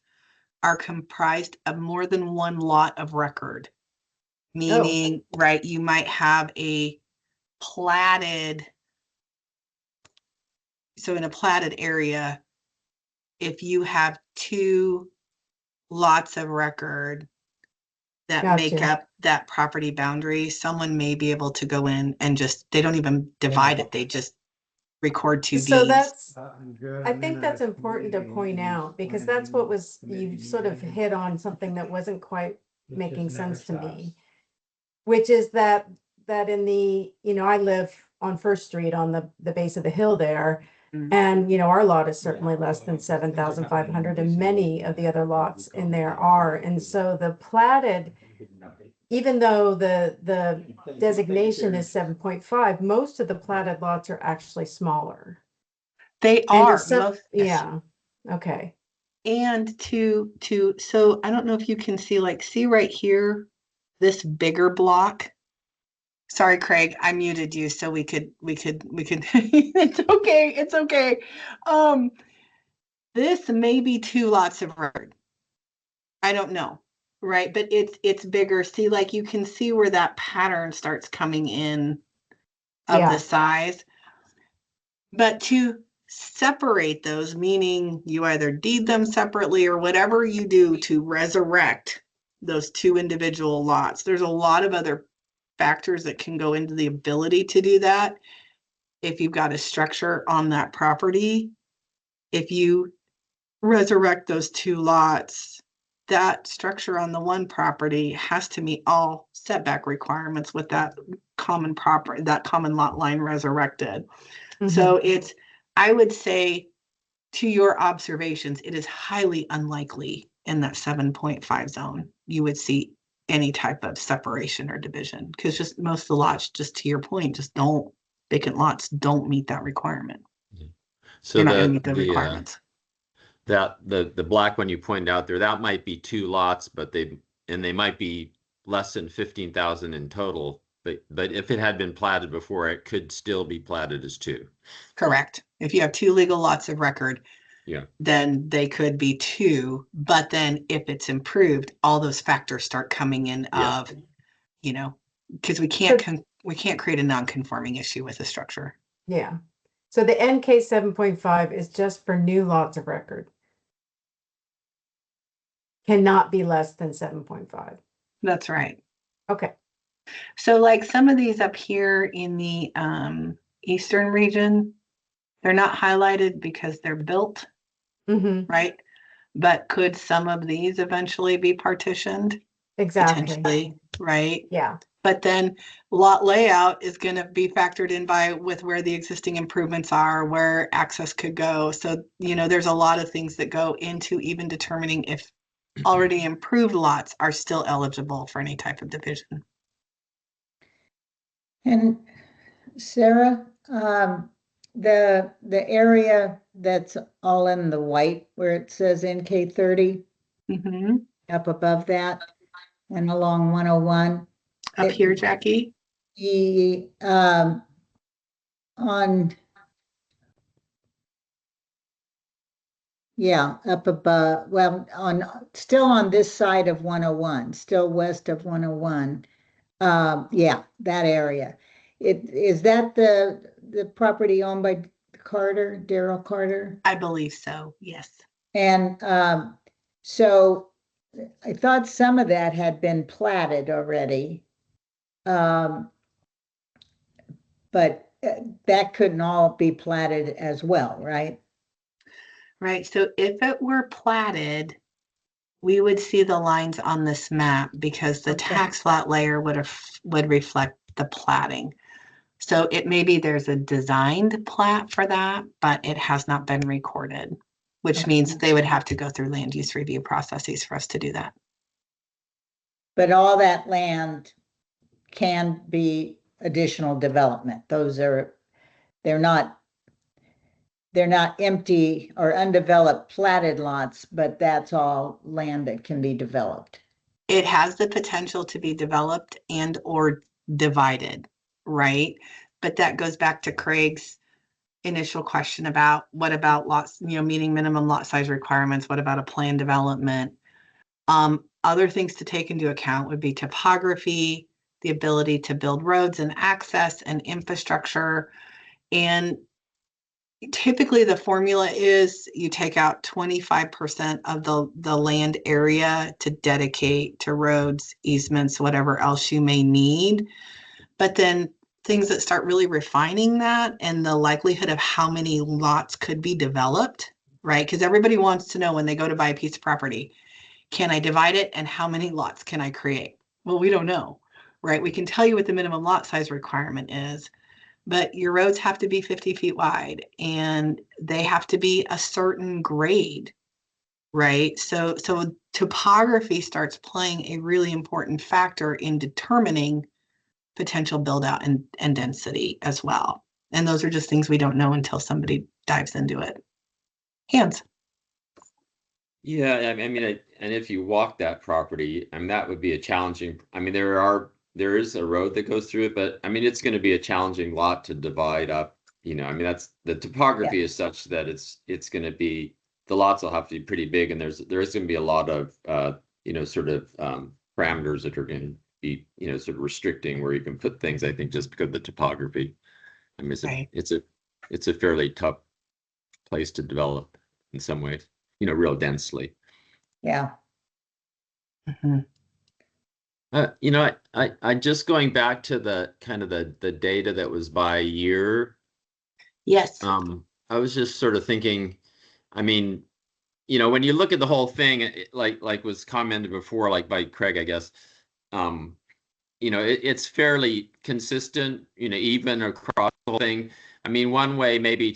are comprised of more than one lot of record. Meaning, right, you might have a platted, so in a platted area, if you have two lots of record that make Gotcha. up that property boundary, someone may be able to go in and they don't even divide it, they just record two So deeds. I think that's important to point out, because that's what you sort of hit on something that wasn't quite making sense to me, which is that in the, I live on First Street on the base of the hill there. Mm. And, our lot is certainly less than 7,500, and many of the other lots in there are. And so the platted, even though the designation is 7.5, most of the platted lots are actually smaller. They And are some, most, yes. yeah, okay. And so I don't know if you can see right here, this bigger block. Sorry, Craig, I muted you so we could, it's okay, it's okay. This may be two lots of record. I don't know, right? But it's bigger. See, like you can see where that pattern starts coming in of Yeah. the size. But to separate those, meaning you either deed them separately or whatever you do to resurrect those two individual lots, there's a lot of other factors that can go into the ability to do that. If you've got a structure on that property, if you resurrect those two lots, that structure on the one property has to meet all setback requirements with that common lot line resurrected. Mhm. So I would say, to your observations, it is highly unlikely in that 7.5 zone you would see any type of separation or division, because just most of the lots, just to your point, vacant lots don't meet that requirement. So They're not going to meet the requirements. The black one you pointed out there, that might be two lots, but they might be less than 15,000 in total. But if it had been platted before, it could still be platted as two. Correct. If you have two legal lots of record, Yeah, then they could be two. But then if it's improved, all those factors start coming in Yeah. of, because we can't create a non-conforming issue with the structure. Yeah. So the NK 7.5 is just for new lots of record. Cannot be less than 7.5. That's right. Okay. So like some of these up here in the eastern region, they're not highlighted because they're built, Mm-hmm. right? But could some of these eventually be partitioned? Exactly. Potentially, right? Yeah. But then lot layout is going to be factored in with where the existing improvements are, where access could go. So, there's a lot of things that go into even determining if already improved lots are still eligible for any type of division. And Sarah, the area that's all in the white where it says NK30, Mm-hmm. up above that and along 101. Up here, Jackie? Up above, well, still on this side of 101, still west of 101. That area. Is that the property owned by Daryl Carter? I believe so, yes. And so I thought some of that had been platted already. But that couldn't all be platted as well, right? Right. So if it were platted, we would see the lines on this map because the Okay. tax lot layer would reflect the platting. So it maybe there's a designed plat for that, but it has not been recorded, which means they would have to go through land use review processes for us to do that. But all that land can be additional development. They're not empty or undeveloped platted lots, but that's all land that can be developed. It has the potential to be developed and or divided, right? But that goes back to Craig's initial question about what about lots, meeting minimum lot size requirements? What about a planned development? Other things to take into account would be topography, the ability to build roads and access and infrastructure. And typically the formula is you take out 25% of the land area to dedicate to roads, easements, whatever else you may need. But then things that start really refining that and the likelihood of how many lots could be developed, right? Because everybody wants to know when they go to buy a piece of property, can I divide it and how many lots can I create? Well, we don't know, right? We can tell you what the minimum lot size requirement is, but your roads have to be 50 feet wide and they have to be a certain grade, right? So topography starts playing a really important factor in determining potential build out and density as well. And those are just things we don't know until somebody dives into it. Hands. Yeah, I mean, and if you walk that property, I mean, that would be a challenging. I mean, there is a road that goes through it, but I mean, it's going to be a challenging lot to divide up. I mean, that's the topography is such that it's going to be the lots will have to be pretty big, and there is going to be a lot of sort of parameters that are going to be sort of restricting where you can put things. I think just because of the topography. I mean, it's a fairly tough place to develop in some ways. Real densely. Yeah. Mm-hmm. I just going back to the kind of the data that was by year. Yes. I was just sort of thinking, I mean, when you look at the whole thing, like was commented before, like by Craig, I guess, it's fairly consistent, even across the whole thing. I mean, one way maybe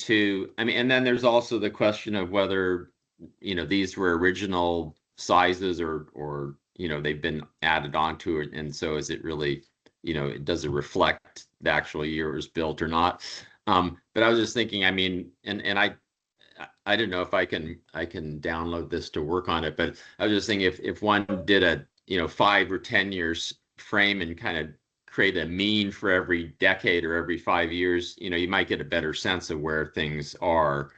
and then there's also the question of whether these were original sizes or they've been added onto it, and so is it really does it reflect the actual year it was built or not? But I was just thinking, I mean, and I don't know if I can download this to work on it, but I was just thinking if one did a 5 or 10 years frame and kind of create a mean for every decade or every 5 years, you might get a better sense of where things are.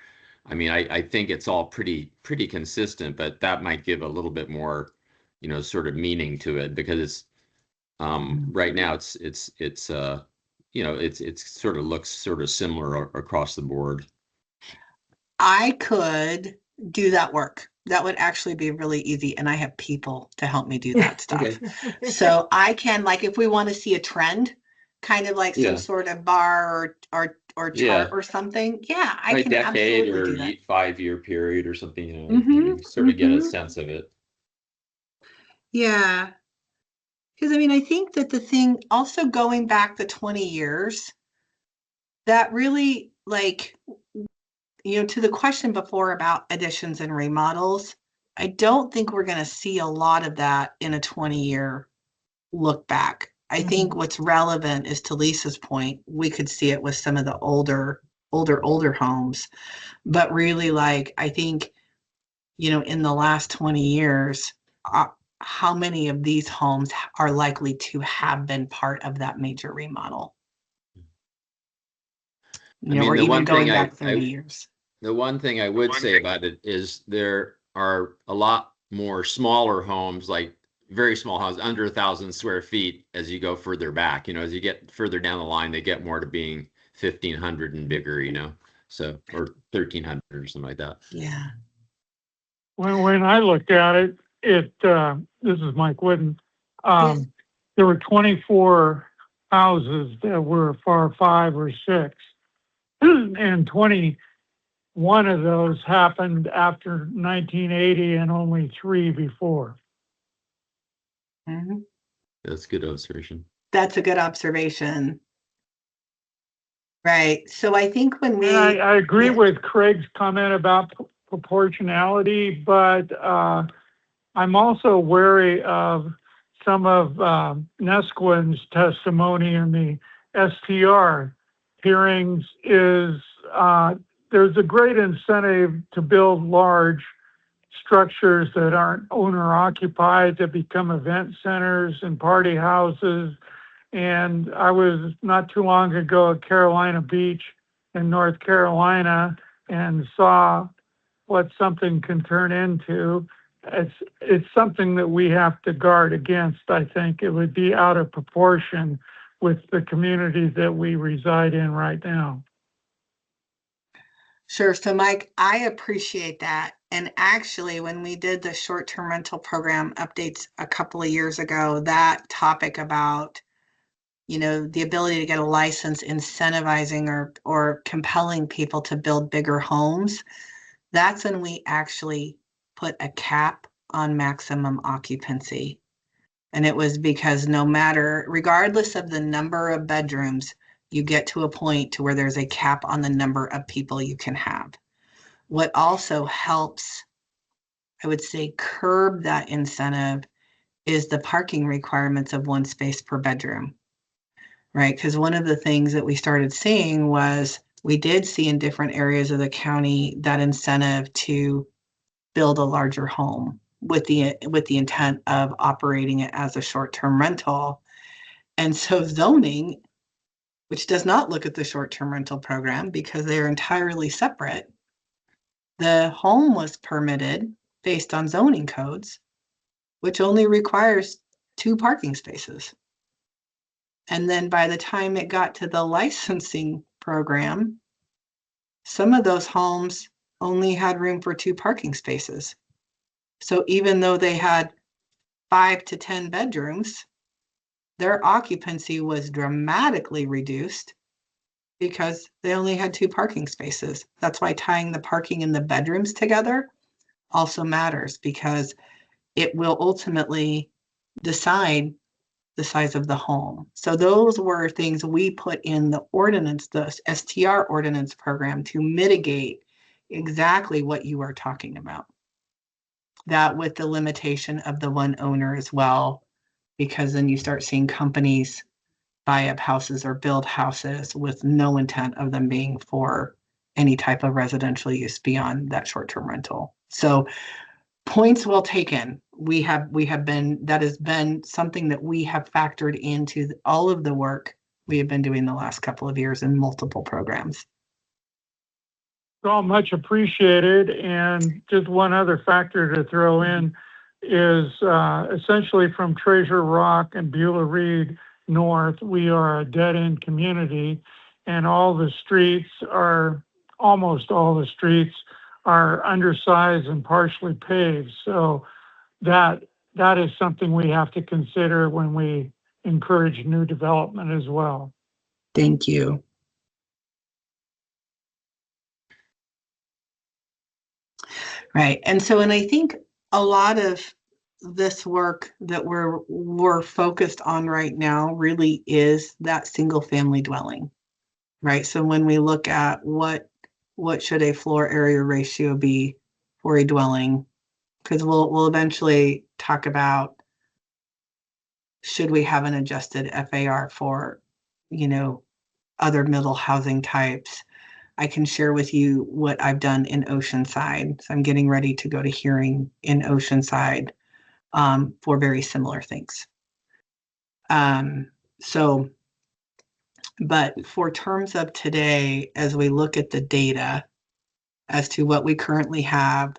I mean, I think it's all pretty consistent, but that might give a little bit more, sort of meaning to it, because right now it's sort of looks sort of similar across the board. I could do that work. That would actually be really easy, and I have people to help me do that stuff. Okay. So I can, like, if we want to see a trend, kind of like some sort of bar or chart or something. Yeah, I can decade absolutely or do that. 5-year period or something, you Mm-hmm, sort of get a sense of it. Yeah. Because I mean, I think that the thing also going back the 20 years, that really, like, to the question before about additions and remodels, I don't think we're going to see a lot of that in a 20-year look back. I think what's relevant is, to Lisa's point, we could see it with some of the older homes, but really, like, I think, in the last 20 years, how many of these homes are likely to have been part of that major remodel? Or even going back 30 years. The one thing I would say about it is there are a lot more smaller homes, like very small houses, under 1,000 square feet, as you go further back. As you get further down the line, they get more to being 1,500 and bigger, so, or 1,300 or something like that. Yeah. When I looked at it, this is Mike Whidden. Yes. There were 24 houses that were FAR 5 or 6, and 21 of those happened after 1980 and only 3 before. Mm-hmm. That's a good observation. That's a good observation. Right. So I think when we, And I agree yeah. with Craig's comment about proportionality, but I'm also wary of some of Nesquin's testimony in the STR hearings is there's a great incentive to build large structures that aren't owner occupied, that become event centers and party houses. And I was not too long ago at Carolina Beach in North Carolina and saw what something can turn into. It's something that we have to guard against. I think it would be out of proportion with the community that we reside in right now. Sure. So Mike, I appreciate that. And actually, when we did the short-term rental program updates a couple of years ago, that topic about, the ability to get a license incentivizing or compelling people to build bigger homes, that's when we actually put a cap on maximum occupancy. And it was because regardless of the number of bedrooms, you get to a point to where there's a cap on the number of people you can have. What also helps, I would say, curb that incentive is the parking requirements of one space per bedroom, right? Because one of the things that we started seeing was we did see in different areas of the county that incentive to build a larger home with the intent of operating it as a short-term rental. And so zoning, which does not look at the short-term rental program because they are entirely separate, the home was permitted based on zoning codes, which only requires 2 parking spaces. And then by the time it got to the licensing program, some of those homes only had room for 2 parking spaces. So even though they had 5 to 10 bedrooms, their occupancy was dramatically reduced because they only had 2 parking spaces. That's why tying the parking in the bedrooms together also matters, because it will ultimately decide the size of the home. So those were things we put in the ordinance, the STR ordinance program, to mitigate exactly what you are talking about. That with the limitation of the one owner as well, because then you start seeing companies buy up houses or build houses with no intent of them being for any type of residential use beyond that short-term rental. So points well taken. That has been something that we have factored into all of the work we have been doing the last couple of years in multiple programs. All much appreciated. And just one other factor to throw in is essentially from Treasure Rock and Beulah Reed north, we are a dead-end community, and almost all the streets are undersized and partially paved. So that is something we have to consider when we encourage new development as well. Thank you. Right. And I think a lot of this work that we're focused on right now really is that single family dwelling, right? So when we look at what should a floor area ratio be for a dwelling, because we'll eventually talk about should we have an adjusted FAR for, other middle housing types. I can share with you what I've done in Oceanside. So I'm getting ready to go to hearing in Oceanside for very similar things. But for terms of today, as we look at the data as to what we currently have,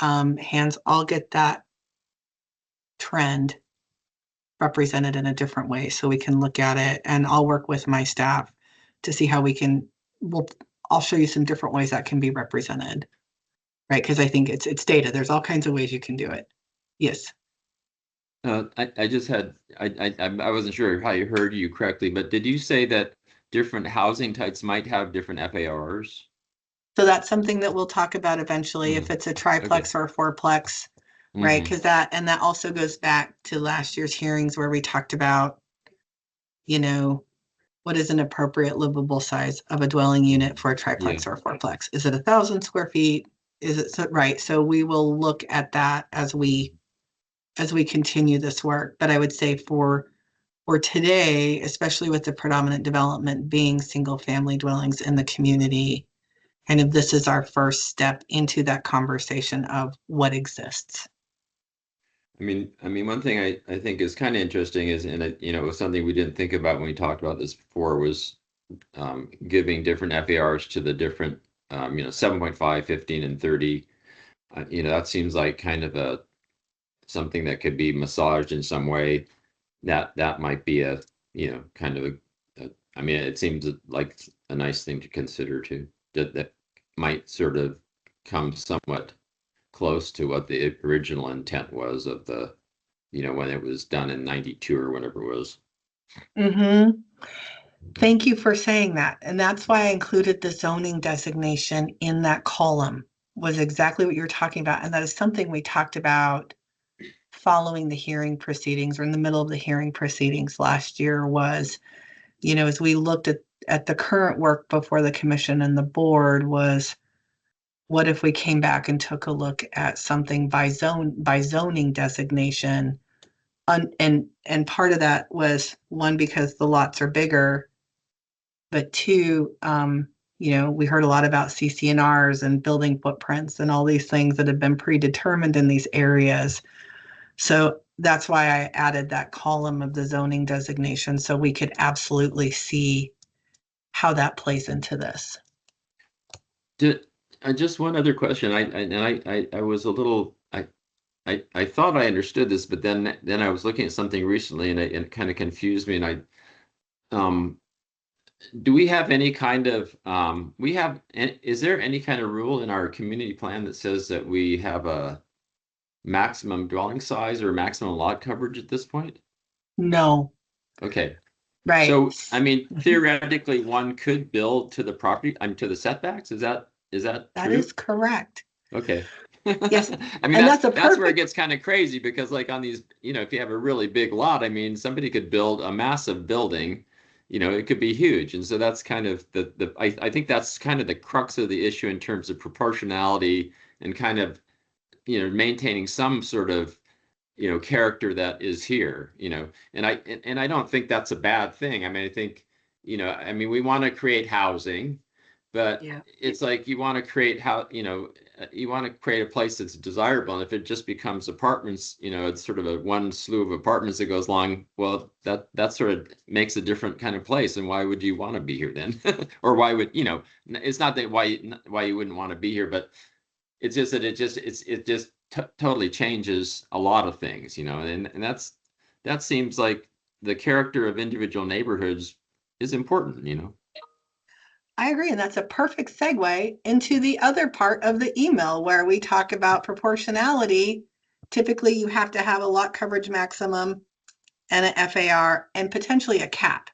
I'll get that trend represented in a different way so we can look at it, and I'll work with my staff to see how I'll show you some different ways that can be represented, right? Because I think it's data. There's all kinds of ways you can do it. Yes. I just had, I wasn't sure how you heard you correctly, but did you say that different housing types might have different FARs? So that's something that we'll talk about eventually, if it's a triplex or a fourplex, right? Because that also goes back to last year's hearings where we talked about, what is an appropriate livable size of a dwelling unit for a triplex or a fourplex? Is it 1,000 square feet? Is it right? So we will look at that as we continue this work. But I would say for today, especially with the predominant development being single family dwellings in the community, and if this is our first step into that conversation of what exists. I mean, one thing I think is kind of interesting is, and it, it was something we didn't think about when we talked about this before, was giving different FARs to the different, 7.5, 15, and 30. That seems like kind of something that could be massaged in some way. That might be a, kind of I mean, it seems like a nice thing to consider too. That might sort of come somewhat close to what the original intent was of the, when it was done in 92 or whatever it was. Mm-hmm. Thank you for saying that. And that's why I included the zoning designation in that column, was exactly what you're talking about. And that is something we talked about following the hearing proceedings, or in the middle of the hearing proceedings last year, was, as we looked at the current work before the commission and the board, was what if we came back and took a look at something by zoning designation? And part of that was, one, because the lots are bigger, but two, we heard a lot about CCNRs and building footprints and all these things that have been predetermined in these areas. So that's why I added that column of the zoning designation, so we could absolutely see how that plays into this. Just one other question. I was a little, I thought I understood this, but then I was looking at something recently, and it kind of confused me. And do we have any kind of is there any kind of rule in our community plan that says that we have a maximum dwelling size or maximum lot coverage at this point? No. Okay. Right. So, I mean, theoretically, one could build to the property, to the setbacks. Is that true? That is correct. Okay. Yes. I mean, And that's where it gets kind of crazy, because like on these, if you have a really big lot, I mean, somebody could build a massive building, it could be huge. And so that's kind of I think that's kind of the crux of the issue in terms of proportionality and kind of, maintaining some sort of, character that is here, and I don't think that's a bad thing. I mean, I think, we want to create housing, but it's like you want to create you want to create a place that's desirable. And if it just becomes apartments, it's sort of a one slew of apartments that goes along. Well, that sort of makes a different kind of place. And why would you want to be here then? Or why would, it's not that why you wouldn't want to be here, but it's just that it just totally changes a lot of things, and that seems like the character of individual neighborhoods is important. I agree. And that's a perfect segue into the other part of the email where we talk about proportionality. Typically, you have to have a lot coverage maximum and an FAR and potentially a cap,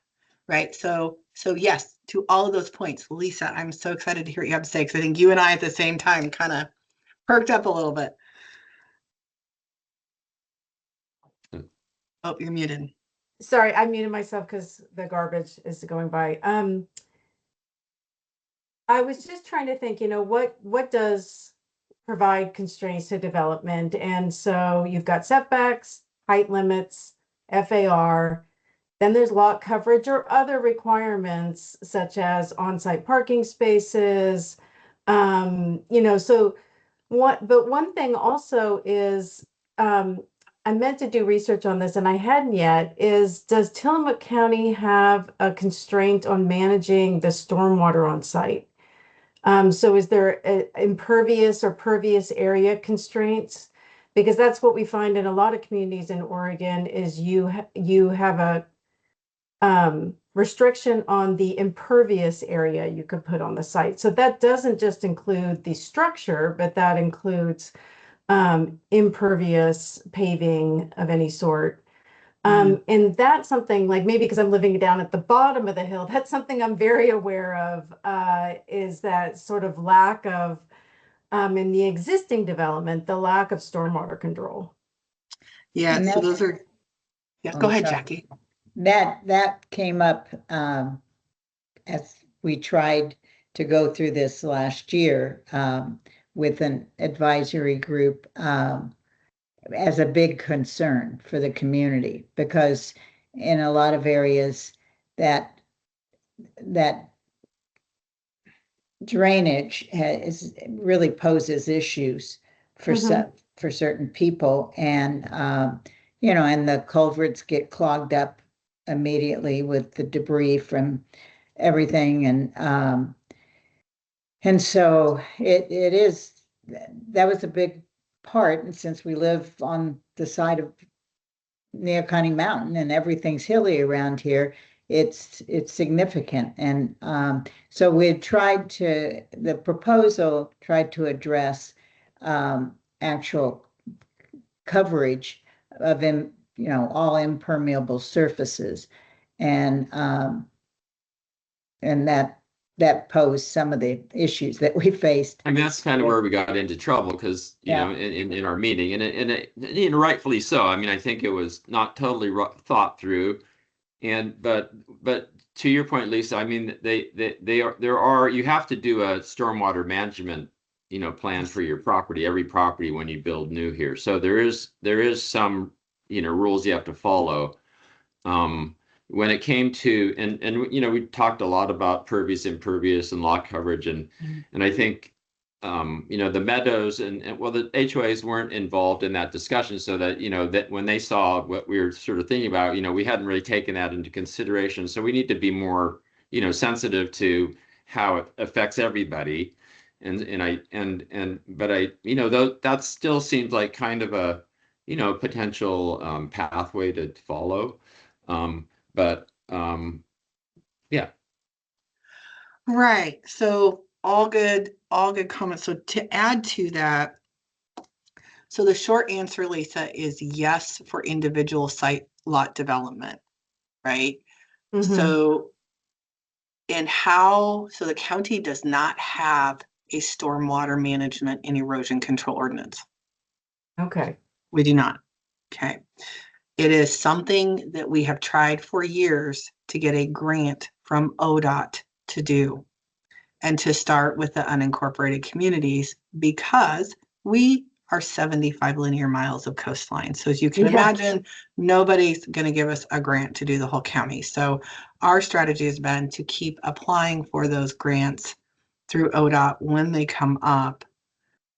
right? So yes, to all of those points, Lisa, I'm so excited to hear what you have to say, because I think you and I at the same time kind of perked up a little bit. Oh, you're muted. Sorry, I muted myself because the garbage is going by. I was just trying to think, what does provide constraints to development? And so you've got setbacks, height limits, FAR, then there's lot coverage or other requirements such as on-site parking spaces. So one thing also is, I meant to do research on this and I hadn't yet, is does Tillamook County have a constraint on managing the stormwater on site? So is there impervious or pervious area constraints? Because that's what we find in a lot of communities in Oregon, is you have a restriction on the impervious area you could put on the site. So that doesn't just include the structure, but that includes impervious paving of any sort. And that's something, like, maybe because I'm living down at the bottom of the hill, that's something I'm very aware of, is that sort of lack of, in the existing development, the lack of stormwater control. Yeah, And so those are, go ahead, sorry. Jackie. that came up as we tried to go through this last year with an advisory group as a big concern for the community, because in a lot of areas that drainage really poses issues for for certain people, and and the culverts get clogged up immediately with the debris from everything, and so it is, that was a big part. And since we live on the side of Neoconi Mountain and everything's hilly around here, it's significant. And so the proposal tried to address actual coverage of all impermeable surfaces, and that posed some of the issues that we faced. I mean, that's kind of where we got into trouble, because in our meeting, and rightfully so. I mean, I think it was not totally thought through, but to your point, Lisa, I mean, you have to do a stormwater management plan for your property, every property, when you build new here. So there is some rules you have to follow. When it came to, and we talked a lot about pervious, impervious, and lot coverage, and I think the meadows and the HOAs weren't involved in that discussion, so that that when they saw what we were sort of thinking about, we hadn't really taken that into consideration. So we need to be more sensitive to how it affects everybody, but that still seems like kind of a potential pathway to follow. Yeah. Right. So all good comments. So to add to that, so the short answer, Lisa, is yes for individual site lot development, right? So the county does not have a stormwater management and erosion control ordinance. Okay. We do not. Okay. It is something that we have tried for years to get a grant from ODOT to do, and to start with the unincorporated communities, because we are 75 linear miles of coastline. So as you can imagine, nobody's going to give us a grant to do the whole county. So our strategy has been to keep applying for those grants through ODOT when they come up,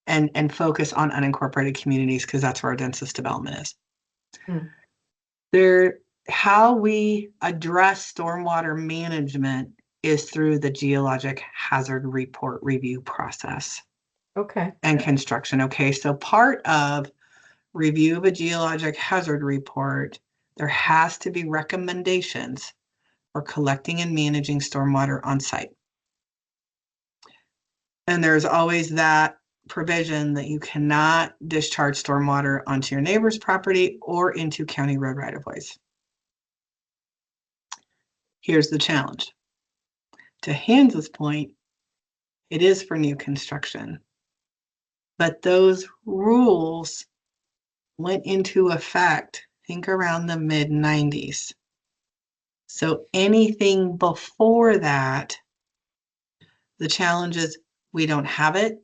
and focus on unincorporated communities, because that's where our densest development is. How we address stormwater management is through the geologic hazard report review process. Okay. And construction. Okay. So part of review of a geologic hazard report, there has to be recommendations for collecting and managing stormwater on site. And there's always that provision that you cannot discharge stormwater onto your neighbor's property or into county road right-of-ways. Here's the challenge. To Hans's point, it is for new construction, but those rules went into effect, I think, around the mid-90s. So anything before that, the challenge is we don't have it.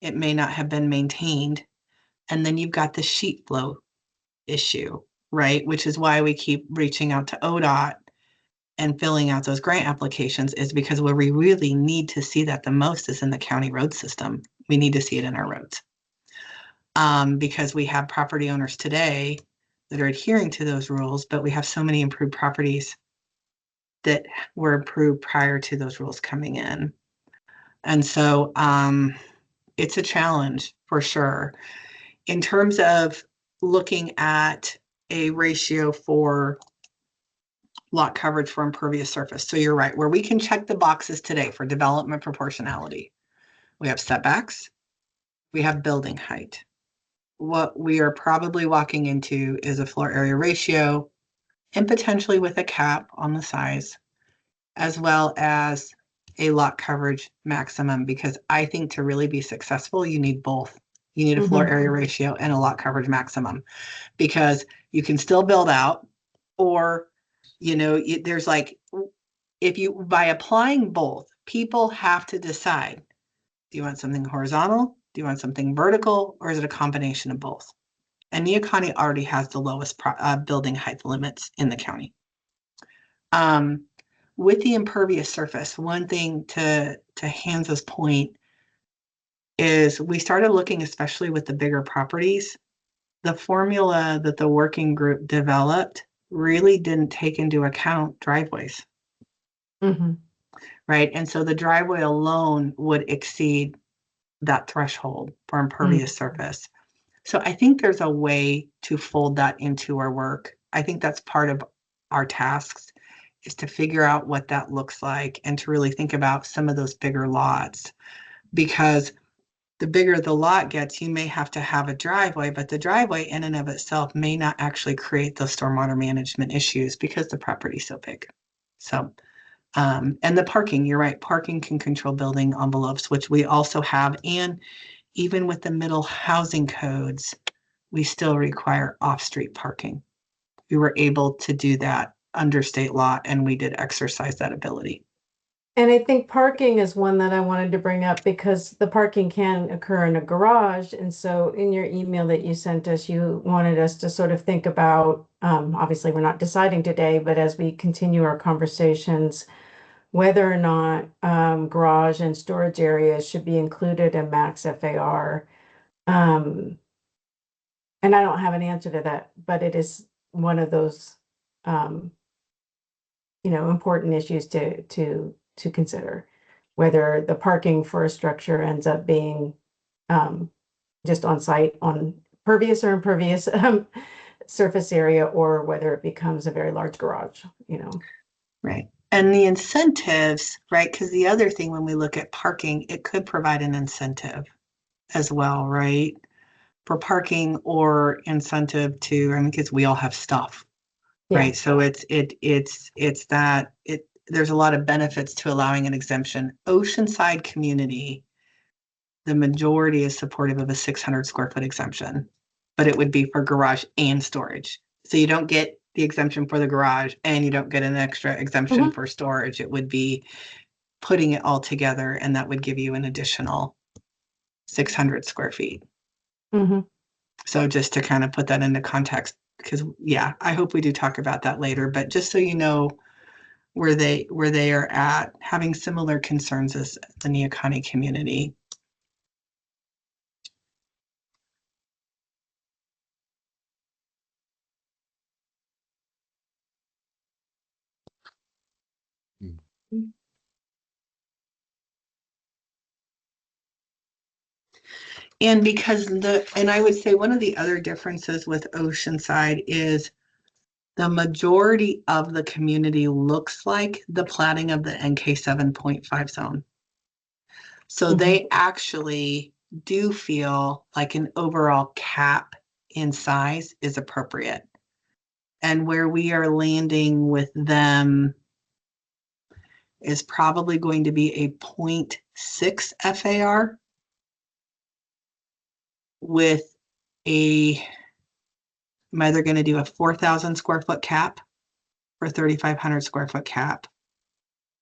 It may not have been maintained. And then you've got the sheet flow issue, right? Which is why we keep reaching out to ODOT and filling out those grant applications, is because where we really need to see that the most is in the county road system. We need to see it in our roads. Because we have property owners today that are adhering to those rules, but we have so many improved properties that were approved prior to those rules coming in. And so it's a challenge for sure. In terms of looking at a ratio for lot coverage for impervious surface. So you're right, where we can check the boxes today for development proportionality. We have setbacks, we have building height. What we are probably walking into is a floor area ratio, and potentially with a cap on the size, as well as a lot coverage maximum, because I think to really be successful, you need both. You need a floor area ratio and a lot coverage maximum, because you can still build out, or There's like, if you, by applying both, people have to decide, do you want something horizontal? Do you want something vertical? Or is it a combination of both? And Neoconi already has the lowest building height limits in the county. With the impervious surface, one thing to Hans's point is we started looking, especially with the bigger properties, the formula that the working group developed really didn't take into account driveways. Right. And so the driveway alone would exceed that threshold for impervious surface. So I think there's a way to fold that into our work. I think that's part of our tasks, is to figure out what that looks like and to really think about some of those bigger lots. Because the bigger the lot gets, you may have to have a driveway, but the driveway in and of itself may not actually create those stormwater management issues because the property's so big. So, and the parking, you're right, parking can control building envelopes, which we also have. And even with the middle housing codes, we still require off-street parking. We were able to do that under state law, and we did exercise that ability. And I think parking is one that I wanted to bring up because the parking can occur in a garage. And so in your email that you sent us, you wanted us to sort of think about, obviously we're not deciding today, but as we continue our conversations, whether or not garage and storage areas should be included in max FAR. And I don't have an answer to that, but it is one of those, important issues to consider, whether the parking for a structure ends up being just on site on pervious or impervious surface area, or whether it becomes a very large garage, Right. And the incentives, right? Because the other thing when we look at parking, it could provide an incentive as well, right? For parking or incentive to, I mean, because we all have stuff, right? So there's a lot of benefits to allowing an exemption. Oceanside community, the majority is supportive of a 600 square foot exemption, but it would be for garage and storage. So you don't get the exemption for the garage and you don't get an extra exemption for storage. It would be putting it all together, and that would give you an additional 600 square feet. So just to kind of put that into context, because I hope we do talk about that later, but just so you know where they are at, having similar concerns as the Neoconi community. And and I would say one of the other differences with Oceanside is the majority of the community looks like the platting of the NK 7.5 zone. So they actually do feel like an overall cap in size is appropriate. And where we are landing with them is probably going to be a 0.6 FAR with I'm either going to do a 4,000 square foot cap or 3,500 square foot cap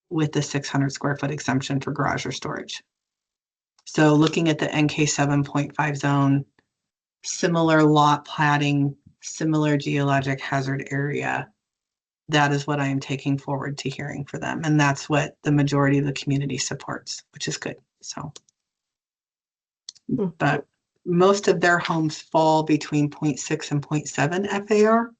with the 600 square foot exemption for garage or storage. So looking at the NK 7.5 zone, similar lot platting, similar geologic hazard area, that is what I am taking forward to hearing for them. And that's what the majority of the community supports, which is good. So, but most of their homes fall between 0.6 and 0.7 FAR.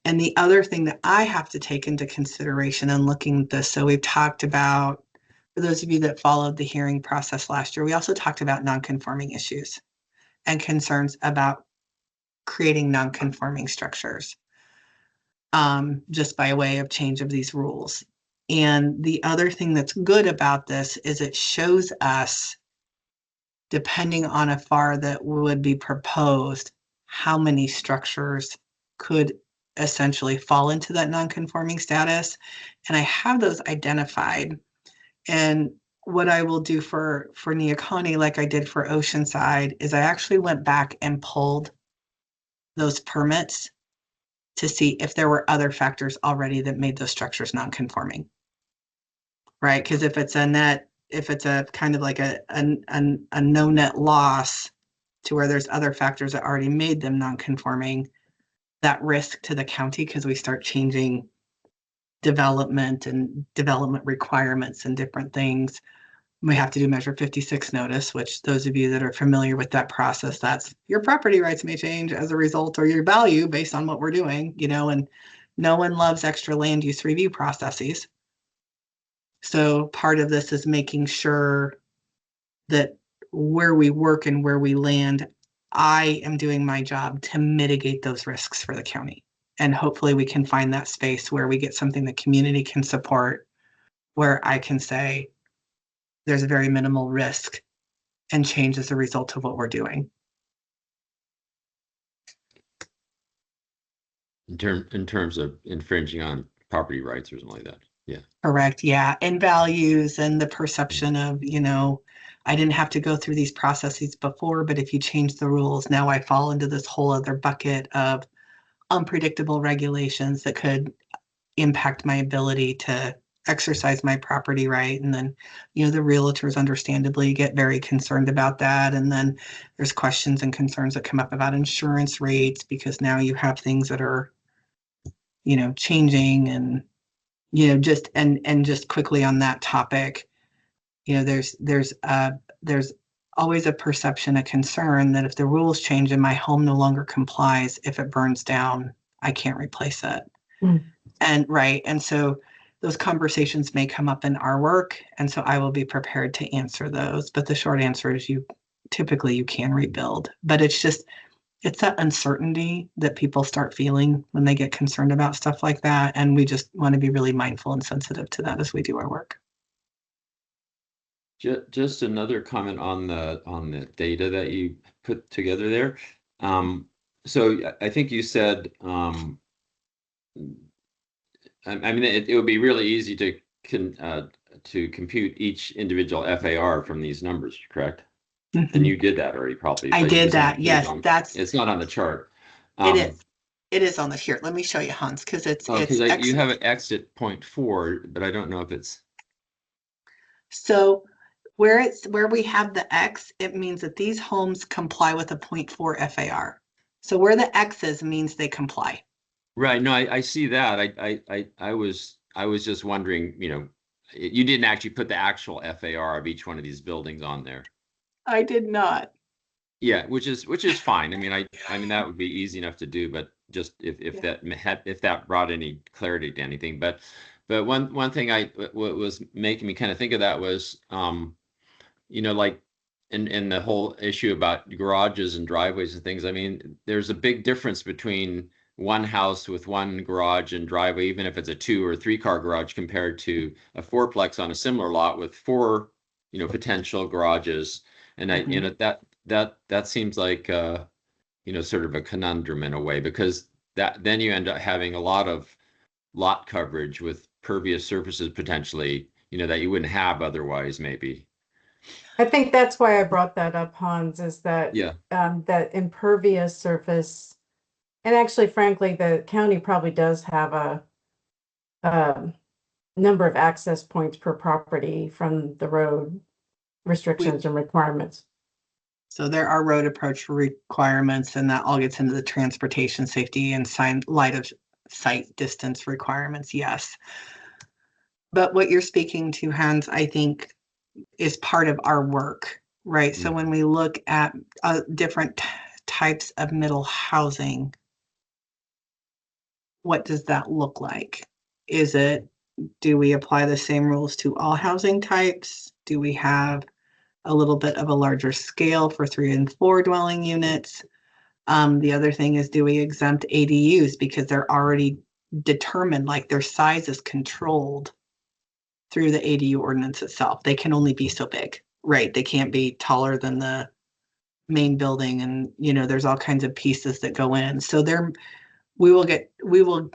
And the other thing that I have to take into consideration in looking at this, so we've talked about, for those of you that followed the hearing process last year, we also talked about non-conforming issues and concerns about creating non-conforming structures, just by way of change of these rules. And the other thing that's good about this is it shows us, depending on a FAR that would be proposed, how many structures could essentially fall into that non-conforming status. And I have those identified. And what I will do for Neoconi, like I did for Oceanside, is I actually went back and pulled those permits to see if there were other factors already that made those structures non-conforming. Right? Because if it's a kind of like a no net loss to where there's other factors that already made them non-conforming, that risk to the county, because we start changing development and development requirements and different things. We have to do Measure 56 notice, which those of you that are familiar with that process, that's your property rights may change as a result, or your value based on what we're doing, and no one loves extra land use review processes. So part of this is making sure that where we work and where we land, I am doing my job to mitigate those risks for the county. And hopefully we can find that space where we get something the community can support, where I can say there's a very minimal risk and change as a result of what we're doing. In terms of infringing on property rights or something like that. Yeah. Correct. Yeah. And values and the perception of, I didn't have to go through these processes before, but if you change the rules, now I fall into this whole other bucket of unpredictable regulations that could impact my ability to exercise my property right. And then, the realtors understandably get very concerned about that. And then there's questions and concerns that come up about insurance rates, because now you have things that are, changing. And, just quickly on that topic, there's always a perception, a concern that if the rules change and my home no longer complies, if it burns down, I can't replace it. And so those conversations may come up in our work. And so I will be prepared to answer those. But the short answer is you can rebuild. But it's that uncertainty that people start feeling when they get concerned about stuff like that. And we just want to be really mindful and sensitive to that as we do our work. Just another comment on the data that you put together there. So I think you said, it would be really easy to compute each individual FAR from these numbers, correct? Mm-hmm. And you did that already, probably. I did that. Yes, it's not on the chart. It is. It is on the here. Let me show you, Hans, because you have an exit 0.4, but I don't know if it's. So where we have the X, it means that these homes comply with a 0.4 FAR. So where the X is means they comply. Right. No, I see that. I was just wondering, you didn't actually put the actual FAR of each one of these buildings on there. I did not. Yeah, which is fine. I mean that would be easy enough to do, but just if that brought any clarity to anything. But one thing what was making me kind of think of that was, like in the whole issue about garages and driveways and things. I mean, there's a big difference between one house with one garage and driveway, even if it's a 2 or 3 car garage, compared to a fourplex on a similar lot with 4, potential garages. And that seems like sort of a conundrum in a way, because then you end up having a lot of lot coverage with pervious surfaces potentially, that you wouldn't have otherwise, maybe. I think that's why I brought that up, Hans, is that that impervious surface, and actually, frankly, the county probably does have a number of access points per property from the road restrictions and requirements. So there are road approach requirements, and that all gets into the transportation safety and light of sight distance requirements. Yes. But what you're speaking to, Hans, I think is part of our work, right? So when we look at different types of middle housing, what does that look like? Do we apply the same rules to all housing types? Do we have a little bit of a larger scale for 3 and 4 dwelling units? The other thing is, do we exempt ADUs because they're already determined, like their size is controlled through the ADU ordinance itself? They can only be so big, right? They can't be taller than the main building, and there's all kinds of pieces that go in. So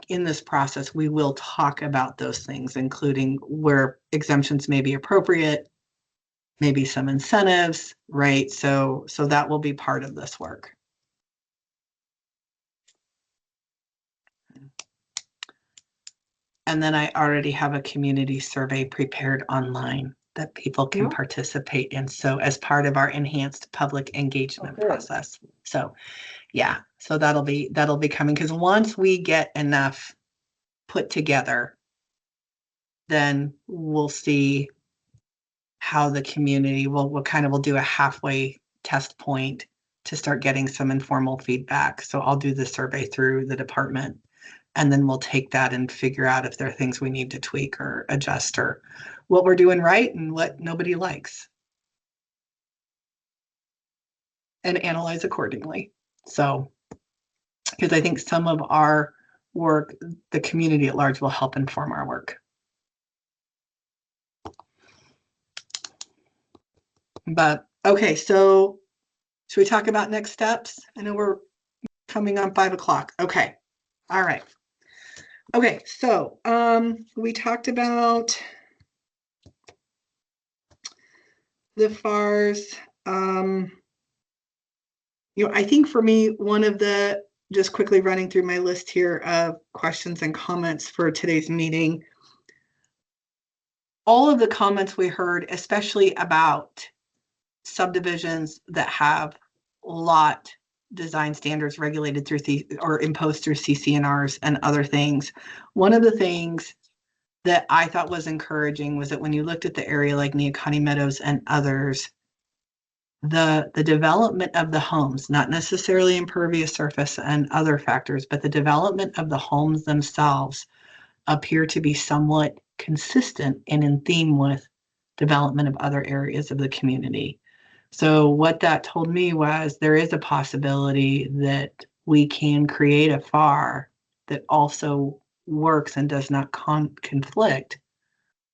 in this process, we will talk about those things, including where exemptions may be appropriate, maybe some incentives, right? So that will be part of this work. And then I already have a community survey prepared online that people can Yeah. participate in. So as part of our enhanced public engagement good. process. So yeah, so that'll be coming, because once we get enough put together, then we'll see how the community we'll do a halfway test point to start getting some informal feedback. So I'll do the survey through the department, and then we'll take that and figure out if there are things we need to tweak or adjust, or what we're doing right and what nobody likes, and analyze accordingly. So, because I think some of our work, the community at large will help inform our work. But okay, so should we talk about next steps? I know we're coming on 5 o'clock. Okay. All right. Okay, so we talked about the FARs. I think for me, one of the, just quickly running through my list here of questions and comments for today's meeting, all of the comments we heard, especially about subdivisions that have lot design standards regulated through or imposed through CCNRs and other things. One of the things that I thought was encouraging was that when you looked at the area like Neoconi Meadows and others, the development of the homes, not necessarily impervious surface and other factors, but the development of the homes themselves appear to be somewhat consistent and in theme with development of other areas of the community. So what that told me was there is a possibility that we can create a FAR that also works and does not conflict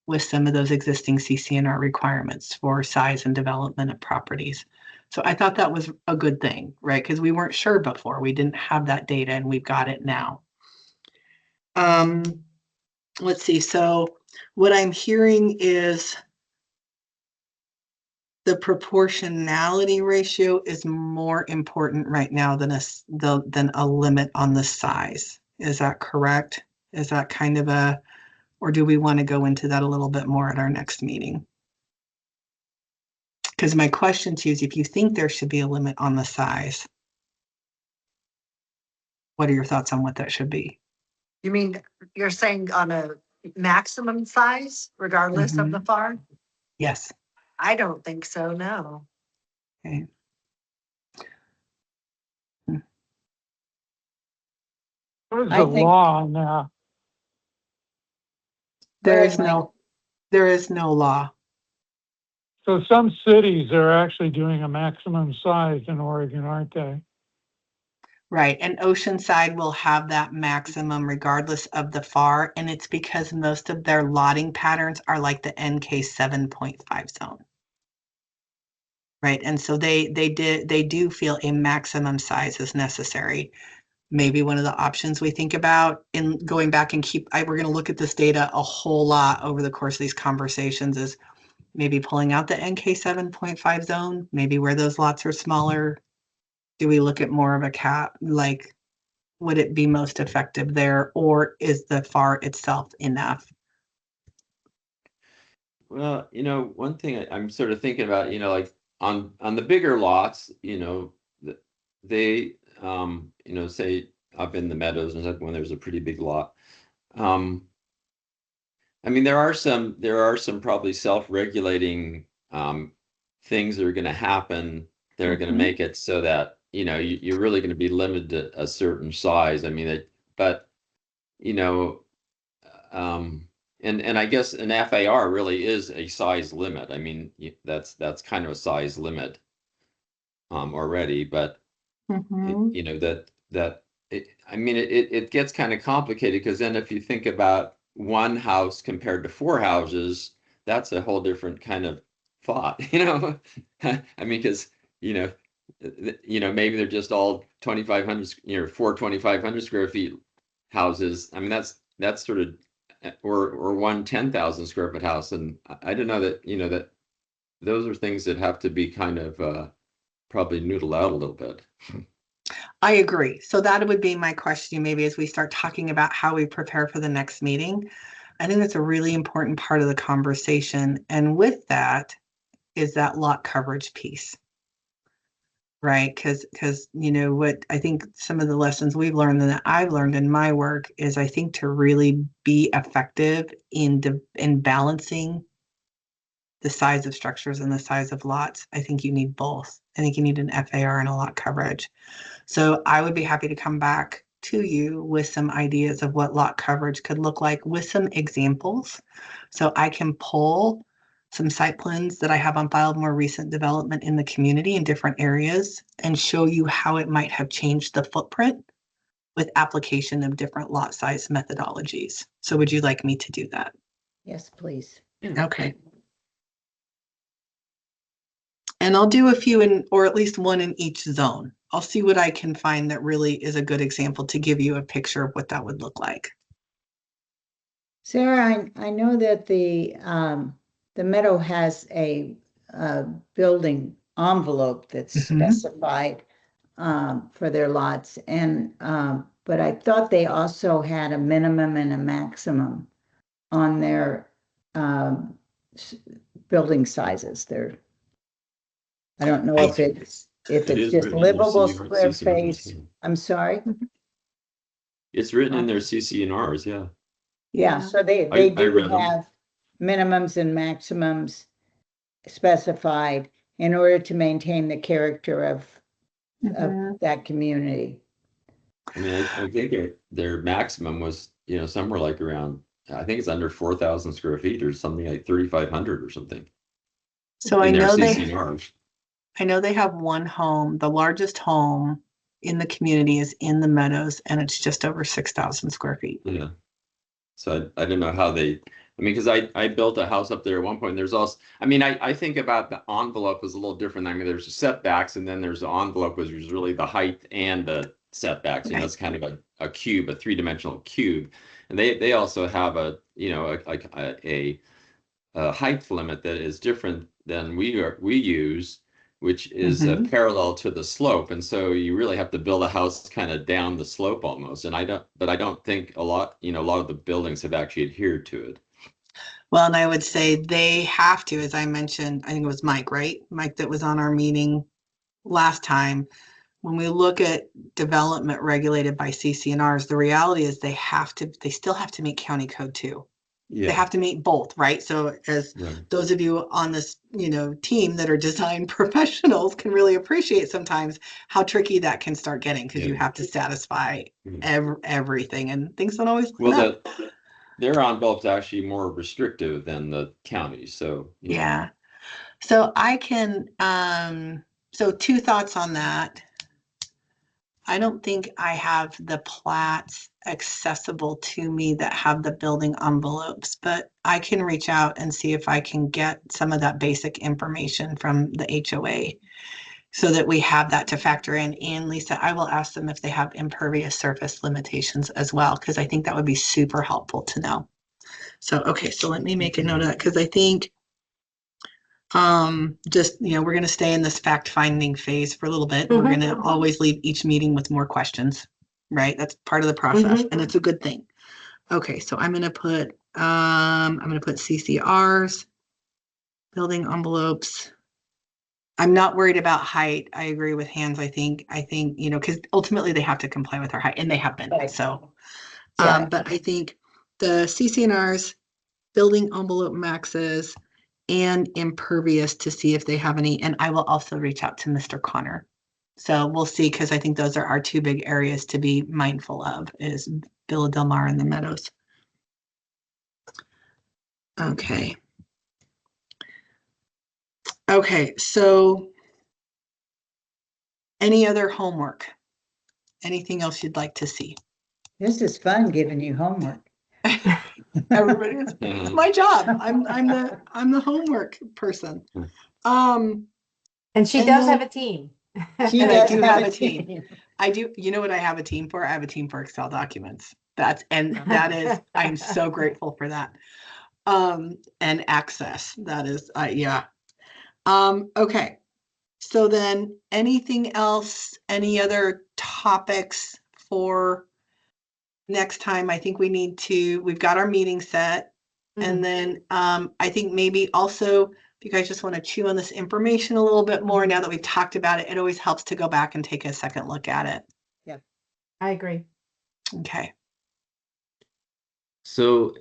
with some of those existing CCNR requirements for size and development of properties. So I thought that was a good thing, right? Because we weren't sure before. We didn't have that data, and we've got it now. Let's see. So what I'm hearing is the proportionality ratio is more important right now than a limit on the size. Is that correct? Is that kind of or do we want to go into that a little bit more at our next meeting? Because my question to you is, if you think there should be a limit on the size, what are your thoughts on what that should be? You mean, you're saying on a maximum size regardless of the FAR? Yes. I don't think so, no. Okay. What is I the think- law on that? There is Mike. no law. So some cities are actually doing a maximum size in Oregon, aren't they? Right, and Oceanside will have that maximum regardless of the FAR, and it's because most of their lotting patterns are like the NK 7.5 zone. Right, and so they do feel a maximum size is necessary. Maybe one of the options we think about in going back and we're going to look at this data a whole lot over the course of these conversations is maybe pulling out the NK 7.5 zone, maybe where those lots are smaller. Do we look at more of a cap? Like, would it be most effective there, or is the FAR itself enough? Well, one thing I'm sort of thinking about, like on the bigger lots, they, say up in the meadows and when there's a pretty big lot. I mean, there are some probably self-regulating things that are going to happen that are going to make it so that you're really going to be limited to a certain size. I mean, and I guess an FAR really is a size limit. I mean, that's kind of a size limit already, but it gets kind of complicated, because then if you think about one house compared to 4 houses, that's a whole different kind of thought, I mean, because maybe they're just all 2,500, 4 2,500 square feet houses. I mean, that's sort of, or one 10,000 square foot house, and I don't know that that those are things that have to be kind of probably noodled out a little bit. I agree. So that would be my question, maybe as we start talking about how we prepare for the next meeting. I think that's a really important part of the conversation. And with that is that lot coverage piece, right? Because you know what I think some of the lessons we've learned and that I've learned in my work is I think to really be effective in balancing the size of structures and the size of lots, I think you need both. I think you need an FAR and a lot coverage. So I would be happy to come back to you with some ideas of what lot coverage could look like with some examples. So I can pull some site plans that I have on file, more recent development in the community in different areas, and show you how it might have changed the footprint with application of different lot size methodologies. So would you like me to do that? Yes, please. Okay. And I'll do a few in, or at least one in each zone. I'll see what I can find that really is a good example to give you a picture of what that would look like. Sarah, I know that the Meadow has a building envelope that's specified for their lots, and but I thought they also had a minimum and a maximum on their building sizes. I don't know if it's It is just written in their livable CCNRs, square yeah. face. I'm sorry. It's written in their CCNRs, yeah. Yeah, so they I do read them. have minimums and maximums specified in order to maintain the character of that community. I mean, I think their maximum was, somewhere like around, I think it's under 4,000 square feet or something like 3,500 or something. So in their CCNRs. I know they have one home, the largest home in the community is in the Meadows, and it's just over 6,000 square feet. Yeah. So I don't know how because I built a house up there at one point. And there's also, I think about the envelope is a little different. There's setbacks, and then there's the envelope, which is really the height and the setbacks. Okay. It's kind of a cube, a three-dimensional cube. And they also have a height limit that is different than we use, which is parallel to the slope. And so you really have to build a house kind of down the slope almost. And I don't think a lot of the buildings have actually adhered to it. Well, and I would say they have to, as I mentioned, I think it was Mike, right? Mike that was on our meeting last time. When we look at development regulated by CCNRs, the reality is they still have to meet county code too. Yeah. They have to meet both, right? So as those of you on this, team that are design professionals can really appreciate sometimes how tricky that can start getting, because you have to satisfy everything, and things don't always line up. Their envelope's actually more restrictive than the county. So yeah. So I can so two thoughts on that. I don't think I have the plats accessible to me that have the building envelopes, but I can reach out and see if I can get some of that basic information from the HOA so that we have that to factor in. And Lisa, I will ask them if they have impervious surface limitations as well, because I think that would be super helpful to know. So, okay, so let me make a note of that, because I think we're going to stay in this fact finding phase for a little bit. We're going to always leave each meeting with more questions, right? That's part of the process, and it's a good thing. Okay, so I'm going to put CCRs, building envelopes. I'm not worried about height. I agree with Hans. I think because ultimately they have to comply with our height, and they have been. Right. So but I think the CCNRs, building envelope maxes, and impervious to see if they have any. And I will also reach out to Mr. Connor. So we'll see, because I think those are our two big areas to be mindful of, is Villa Del Mar and the Meadows. Okay. Okay, so any other homework? Anything else you'd like to see? This is fun giving you homework. Everybody, it's my job. I'm the homework person. And she does have a team. She does have a team. I do. You know what I have a team for? I have a team for Excel documents. That is, I'm so grateful for that. And access. That is, yeah. Okay. So then anything else, any other topics for next time? I think we've got our meeting set. And then I think maybe also, if you guys just want to chew on this information a little bit more now that we've talked about it, it always helps to go back and take a second look at it. I agree. Okay. So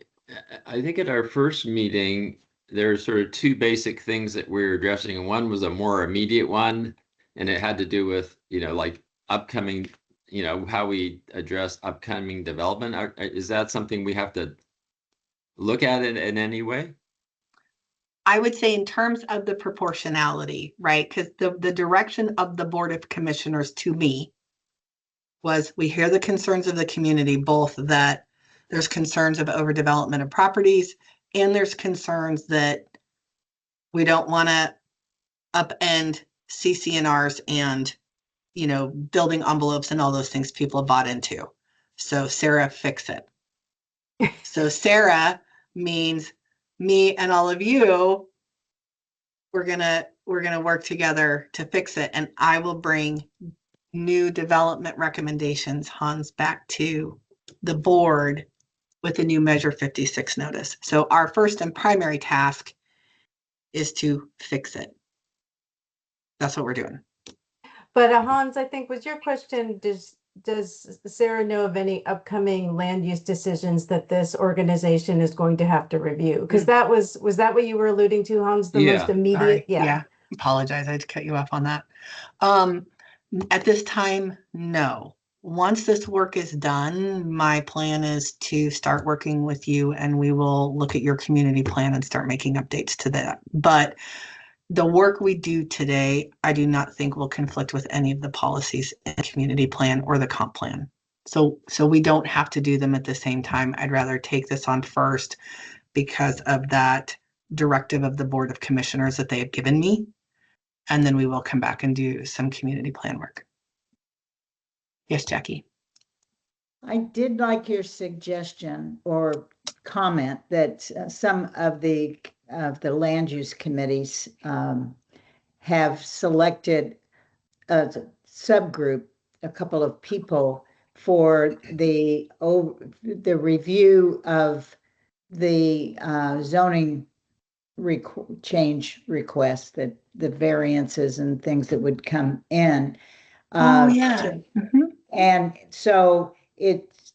I think at our first meeting, there are sort of two basic things that we were addressing, and one was a more immediate one, and it had to do with, like upcoming, how we address upcoming development. Is that something we have to look at it in any way? I would say in terms of the proportionality, right? Because the direction of the Board of Commissioners to me was we hear the concerns of the community, both that there's concerns of overdevelopment of properties and there's concerns that we don't want to upend CCNRs and, building envelopes and all those things people have bought into. So Sarah, fix it. So Sarah means me and all of you, we're gonna work together to fix it. And I will bring new development recommendations, Hans, back to the board with the new Measure 56 notice. So our first and primary task is to fix it. That's what we're doing. But Hans, I think was your question, does Sarah know of any upcoming land use decisions that this organization is going to have to review? Because was that what you were alluding to, Hans, the most immediate? Sorry. Yeah. Apologize. I had to cut you off on that. At this time, no. Once this work is done, my plan is to start working with you and we will look at your community plan and start making updates to that. But the work we do today, I do not think will conflict with any of the policies in the community plan or the comp plan. So we don't have to do them at the same time. I'd rather take this on first because of that directive of the Board of Commissioners that they have given me. And then we will come back and do some community plan work. Yes, Jackie. I did like your suggestion or comment that some of the land use committees have selected a subgroup, a couple of people for the review of the zoning change requests, that the variances and things that would come in. And so it's,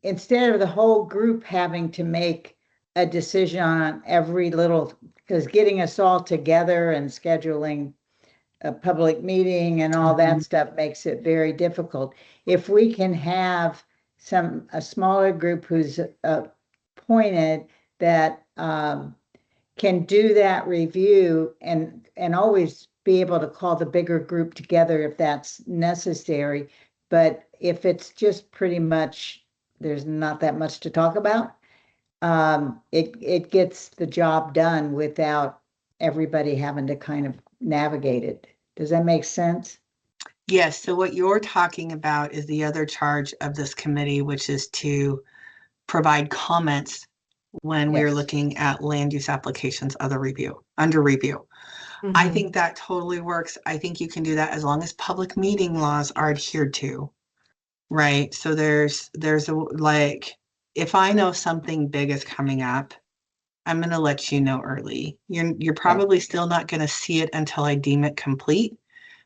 instead of the whole group having to make a decision on every little, because getting us all together and scheduling a public meeting and all that stuff makes it very difficult. If we can have a smaller group who's appointed that can do that review and always be able to call the bigger group together if that's necessary. But if it's just pretty much, there's not that much to talk about, it gets the job done without everybody having to kind of navigate it. Does that make sense? Yes. So what you're talking about is the other charge of this committee, which is to provide comments when we're looking at land use applications under review. I think that totally works. I think you can do that as long as public meeting laws are adhered to, right? So there's like, if I know something big is coming up, I'm going to let you know early. You're probably still not going to see it until I deem it complete,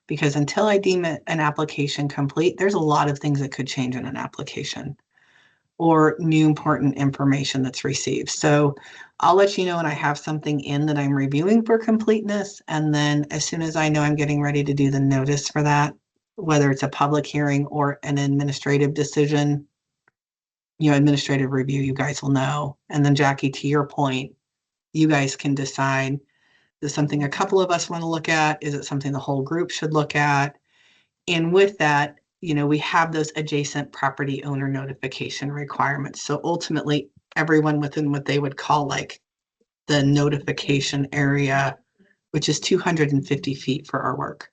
because until I deem it an application complete, there's a lot of things that could change in an application or new important information that's received. So I'll let you know when I have something in that I'm reviewing for completeness. And then as soon as I know I'm getting ready to do the notice for that, whether it's a public hearing or an administrative decision, administrative review, you guys will know. And then Jackie, to your point, you guys can decide, is it something a couple of us want to look at? Is it something the whole group should look at? And with that, we have those adjacent property owner notification requirements. So ultimately, everyone within what they would call like the notification area, which is 250 feet for our work.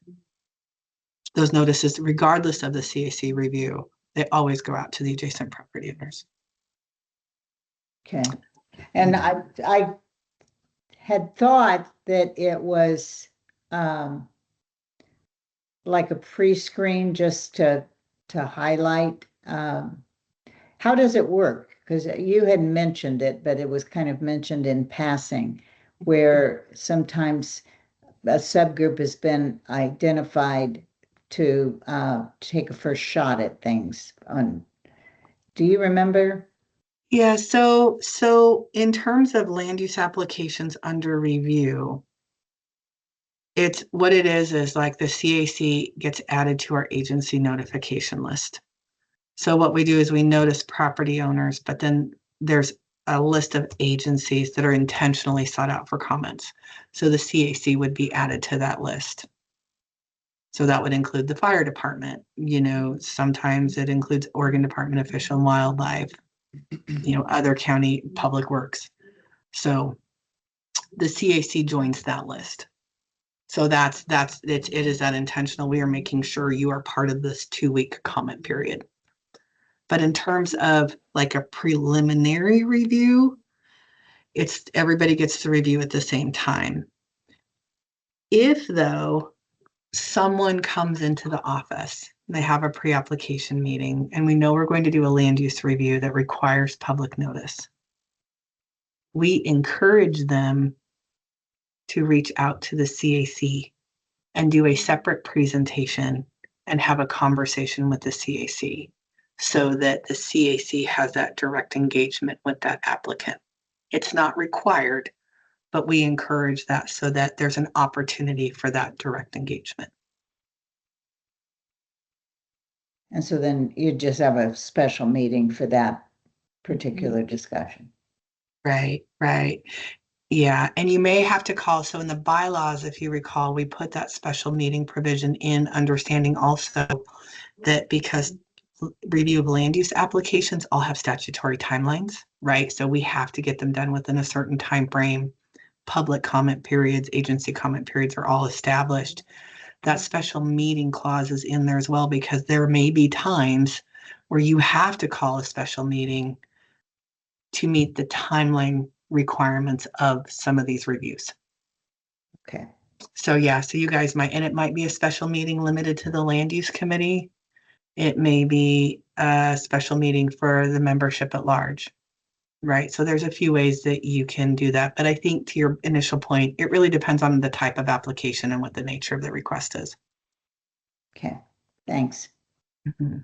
Those notices, regardless of the CAC review, they always go out to the adjacent property owners. Okay. And I had thought that it was like a pre-screen just to highlight? How does it work? Because you had mentioned it, but it was kind of mentioned in passing, where sometimes a subgroup has been identified to take a first shot at things. Do you remember? Yeah, so in terms of land use applications under review, it's what it is like the CAC gets added to our agency notification list. So what we do is we notice property owners, but then there's a list of agencies that are intentionally sought out for comments. So the CAC would be added to that list. So that would include the fire department, sometimes it includes Oregon Department of Fish and Wildlife, other county public works. So the CAC joins that list. So it is that intentional. We are making sure you are part of this 2-week comment period. But in terms of like a preliminary review, it's everybody gets to review at the same time. If though someone comes into the office, they have a pre-application meeting, and we know we're going to do a land use review that requires public notice, we encourage them to reach out to the CAC and do a separate presentation and have a conversation with the CAC so that the CAC has that direct engagement with that applicant. It's not required, but we encourage that so that there's an opportunity for that direct engagement. And so then you just have a special meeting for that particular discussion. Right. Yeah, and you may have to call. So in the bylaws, if you recall, we put that special meeting provision in, understanding also that because review of land use applications all have statutory timelines, right? So we have to get them done within a certain time frame. Public comment periods, agency comment periods are all established. That special meeting clause is in there as well, because there may be times where you have to call a special meeting to meet the timeline requirements of some of these reviews. Okay. So yeah, so you guys might, and it might be a special meeting limited to the land use committee. It may be a special meeting for the membership at large, right? So there's a few ways that you can do that. But I think to your initial point, it really depends on the type of application and what the nature of the request is. Okay, thanks. Mm-hmm.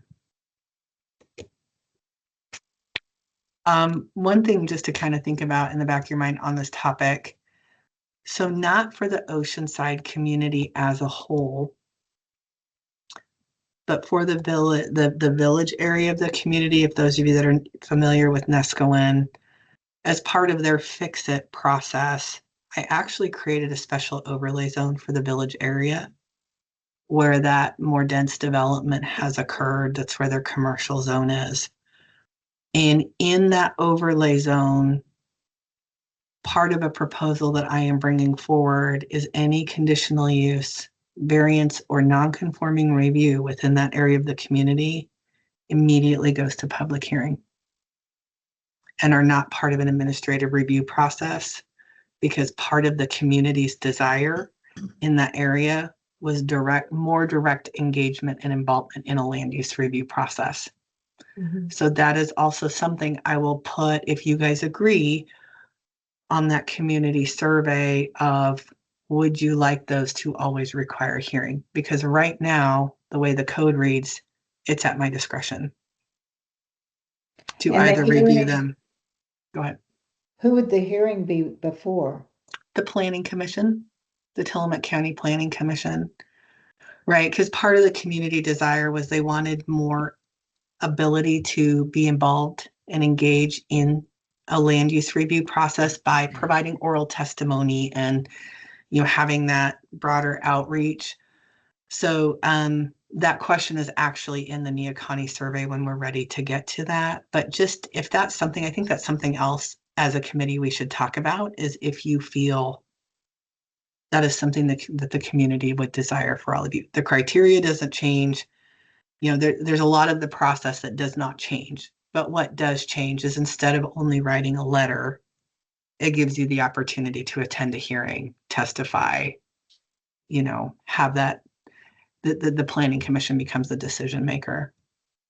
One thing just to kind of think about in the back of your mind on this topic. So not for the Oceanside community as a whole, but for the village area of the community, if those of you that are familiar with NKN, as part of their fix-it process, I actually created a special overlay zone for the village area where that more dense development has occurred. That's where their commercial zone is. And in that overlay zone, part of a proposal that I am bringing forward is any conditional use, variance, or non-conforming review within that area of the community immediately goes to public hearing and are not part of an administrative review process, because part of the community's desire in that area was more direct engagement and involvement in a land use review process. Mm-hmm. So that is also something I will put, if you guys agree, on that community survey of, would you like those to always require a hearing? Because right now, the way the code reads, it's at my discretion to either review them. Go ahead. Who would the hearing be before? The Planning Commission, the Tillamook County Planning Commission, right? Because part of the community desire was they wanted more ability to be involved and engage in a land use review process by providing oral testimony and, having that broader outreach. So that question is actually in the NKN survey when we're ready to get to that. But just if that's something, I think that's something else as a committee we should talk about, is if you feel that is something that the community would desire for all of you. The criteria doesn't change. There's a lot of the process that does not change. But what does change is, instead of only writing a letter, it gives you the opportunity to attend a hearing, testify, have that, the planning commission becomes the decision maker.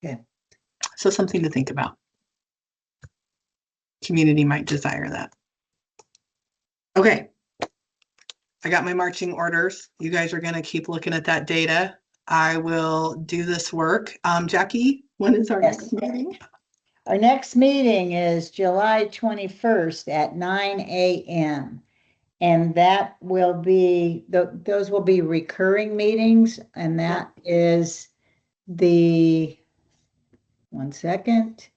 Okay. So something to think about. Community might desire that. Okay. I got my marching orders. You guys are going to keep looking at that data. I will do this work. Jackie, when is our Yes. next meeting? Our next meeting is July 21st at 9 a.m. And that will be, those will be recurring meetings, and that is one second.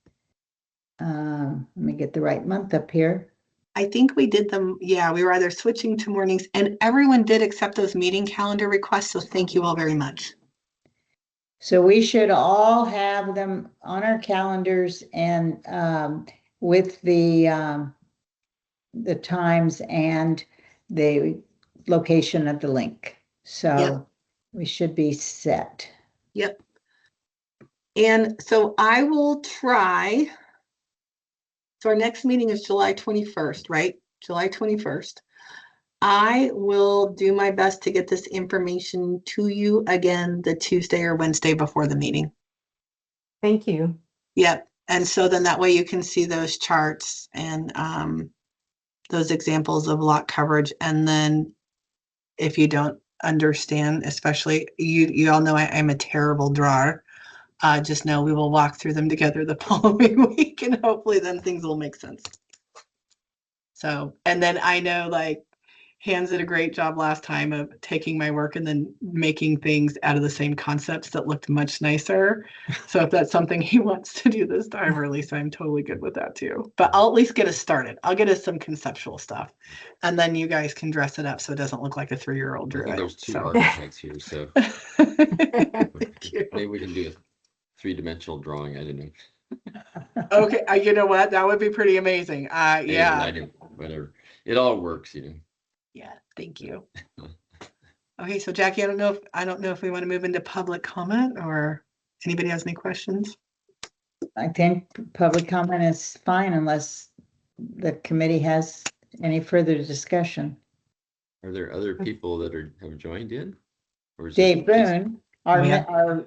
Let me get the right month up here. I think we did them. Yeah, we were either switching to mornings, and everyone did accept those meeting calendar requests. So thank you all very much. So we should all have them on our calendars and with the times and the location of the link. So Yep. we should be set. Yep. And so I will try. So our next meeting is July 21st, right? July 21st. I will do my best to get this information to you again the Tuesday or Wednesday before the meeting. Thank you. Yep. And so then that way you can see those charts and those examples of lot coverage. And then if you don't understand, especially you all know I'm a terrible drawer. Just know we will walk through them together the following week, and hopefully then things will make sense. So, and then I know like Hans did a great job last time of taking my work and then making things out of the same concepts that looked much nicer. So if that's something he wants to do this time, or at least I'm totally good with that too. But I'll at least get us started. I'll get us some conceptual stuff, and then you guys can dress it up so it doesn't look like a 3-year-old I drew think it. there's two So. architects here, so Thank you. maybe we can do a 3-dimensional drawing. I don't know. Okay, you know what? That would be pretty amazing. Maybe, Yeah. I don't, whatever. It all works, you know. Yeah, thank you. Okay, so Jackie, I don't know if we want to move into public comment, or anybody has any questions? I think public comment is fine unless the committee has any further discussion. Are there other people that have joined in? Or is Dave it just- Boone, our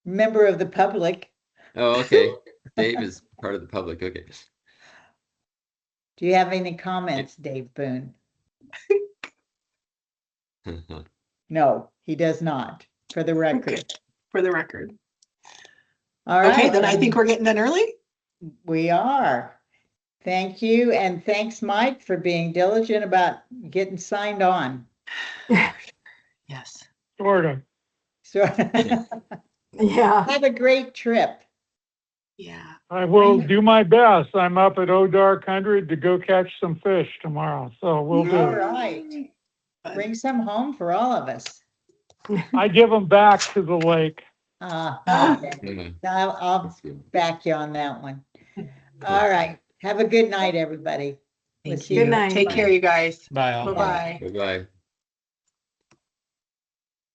member of the public. Oh, okay. Dave is part of the public. Okay. Do you have any comments, Dave Boone? No, he does not, for the record. Okay, for the record. All right. Okay, then I think we're getting done early. We are. Thank you. And thanks, Mike, for being diligent about getting signed on. Yes. Sort of. So Yeah. have a great trip. Yeah. I will do my best. I'm up at O'Dark 100 to go catch some fish tomorrow, so we'll do All it. right. Bring some home for all of us. I give them back to the lake. Okay. I'll back you on that one. All right. Have a good night, everybody. Thank see you. Good night. Take care, you guys. Bye all. Bye-bye. Bye-bye.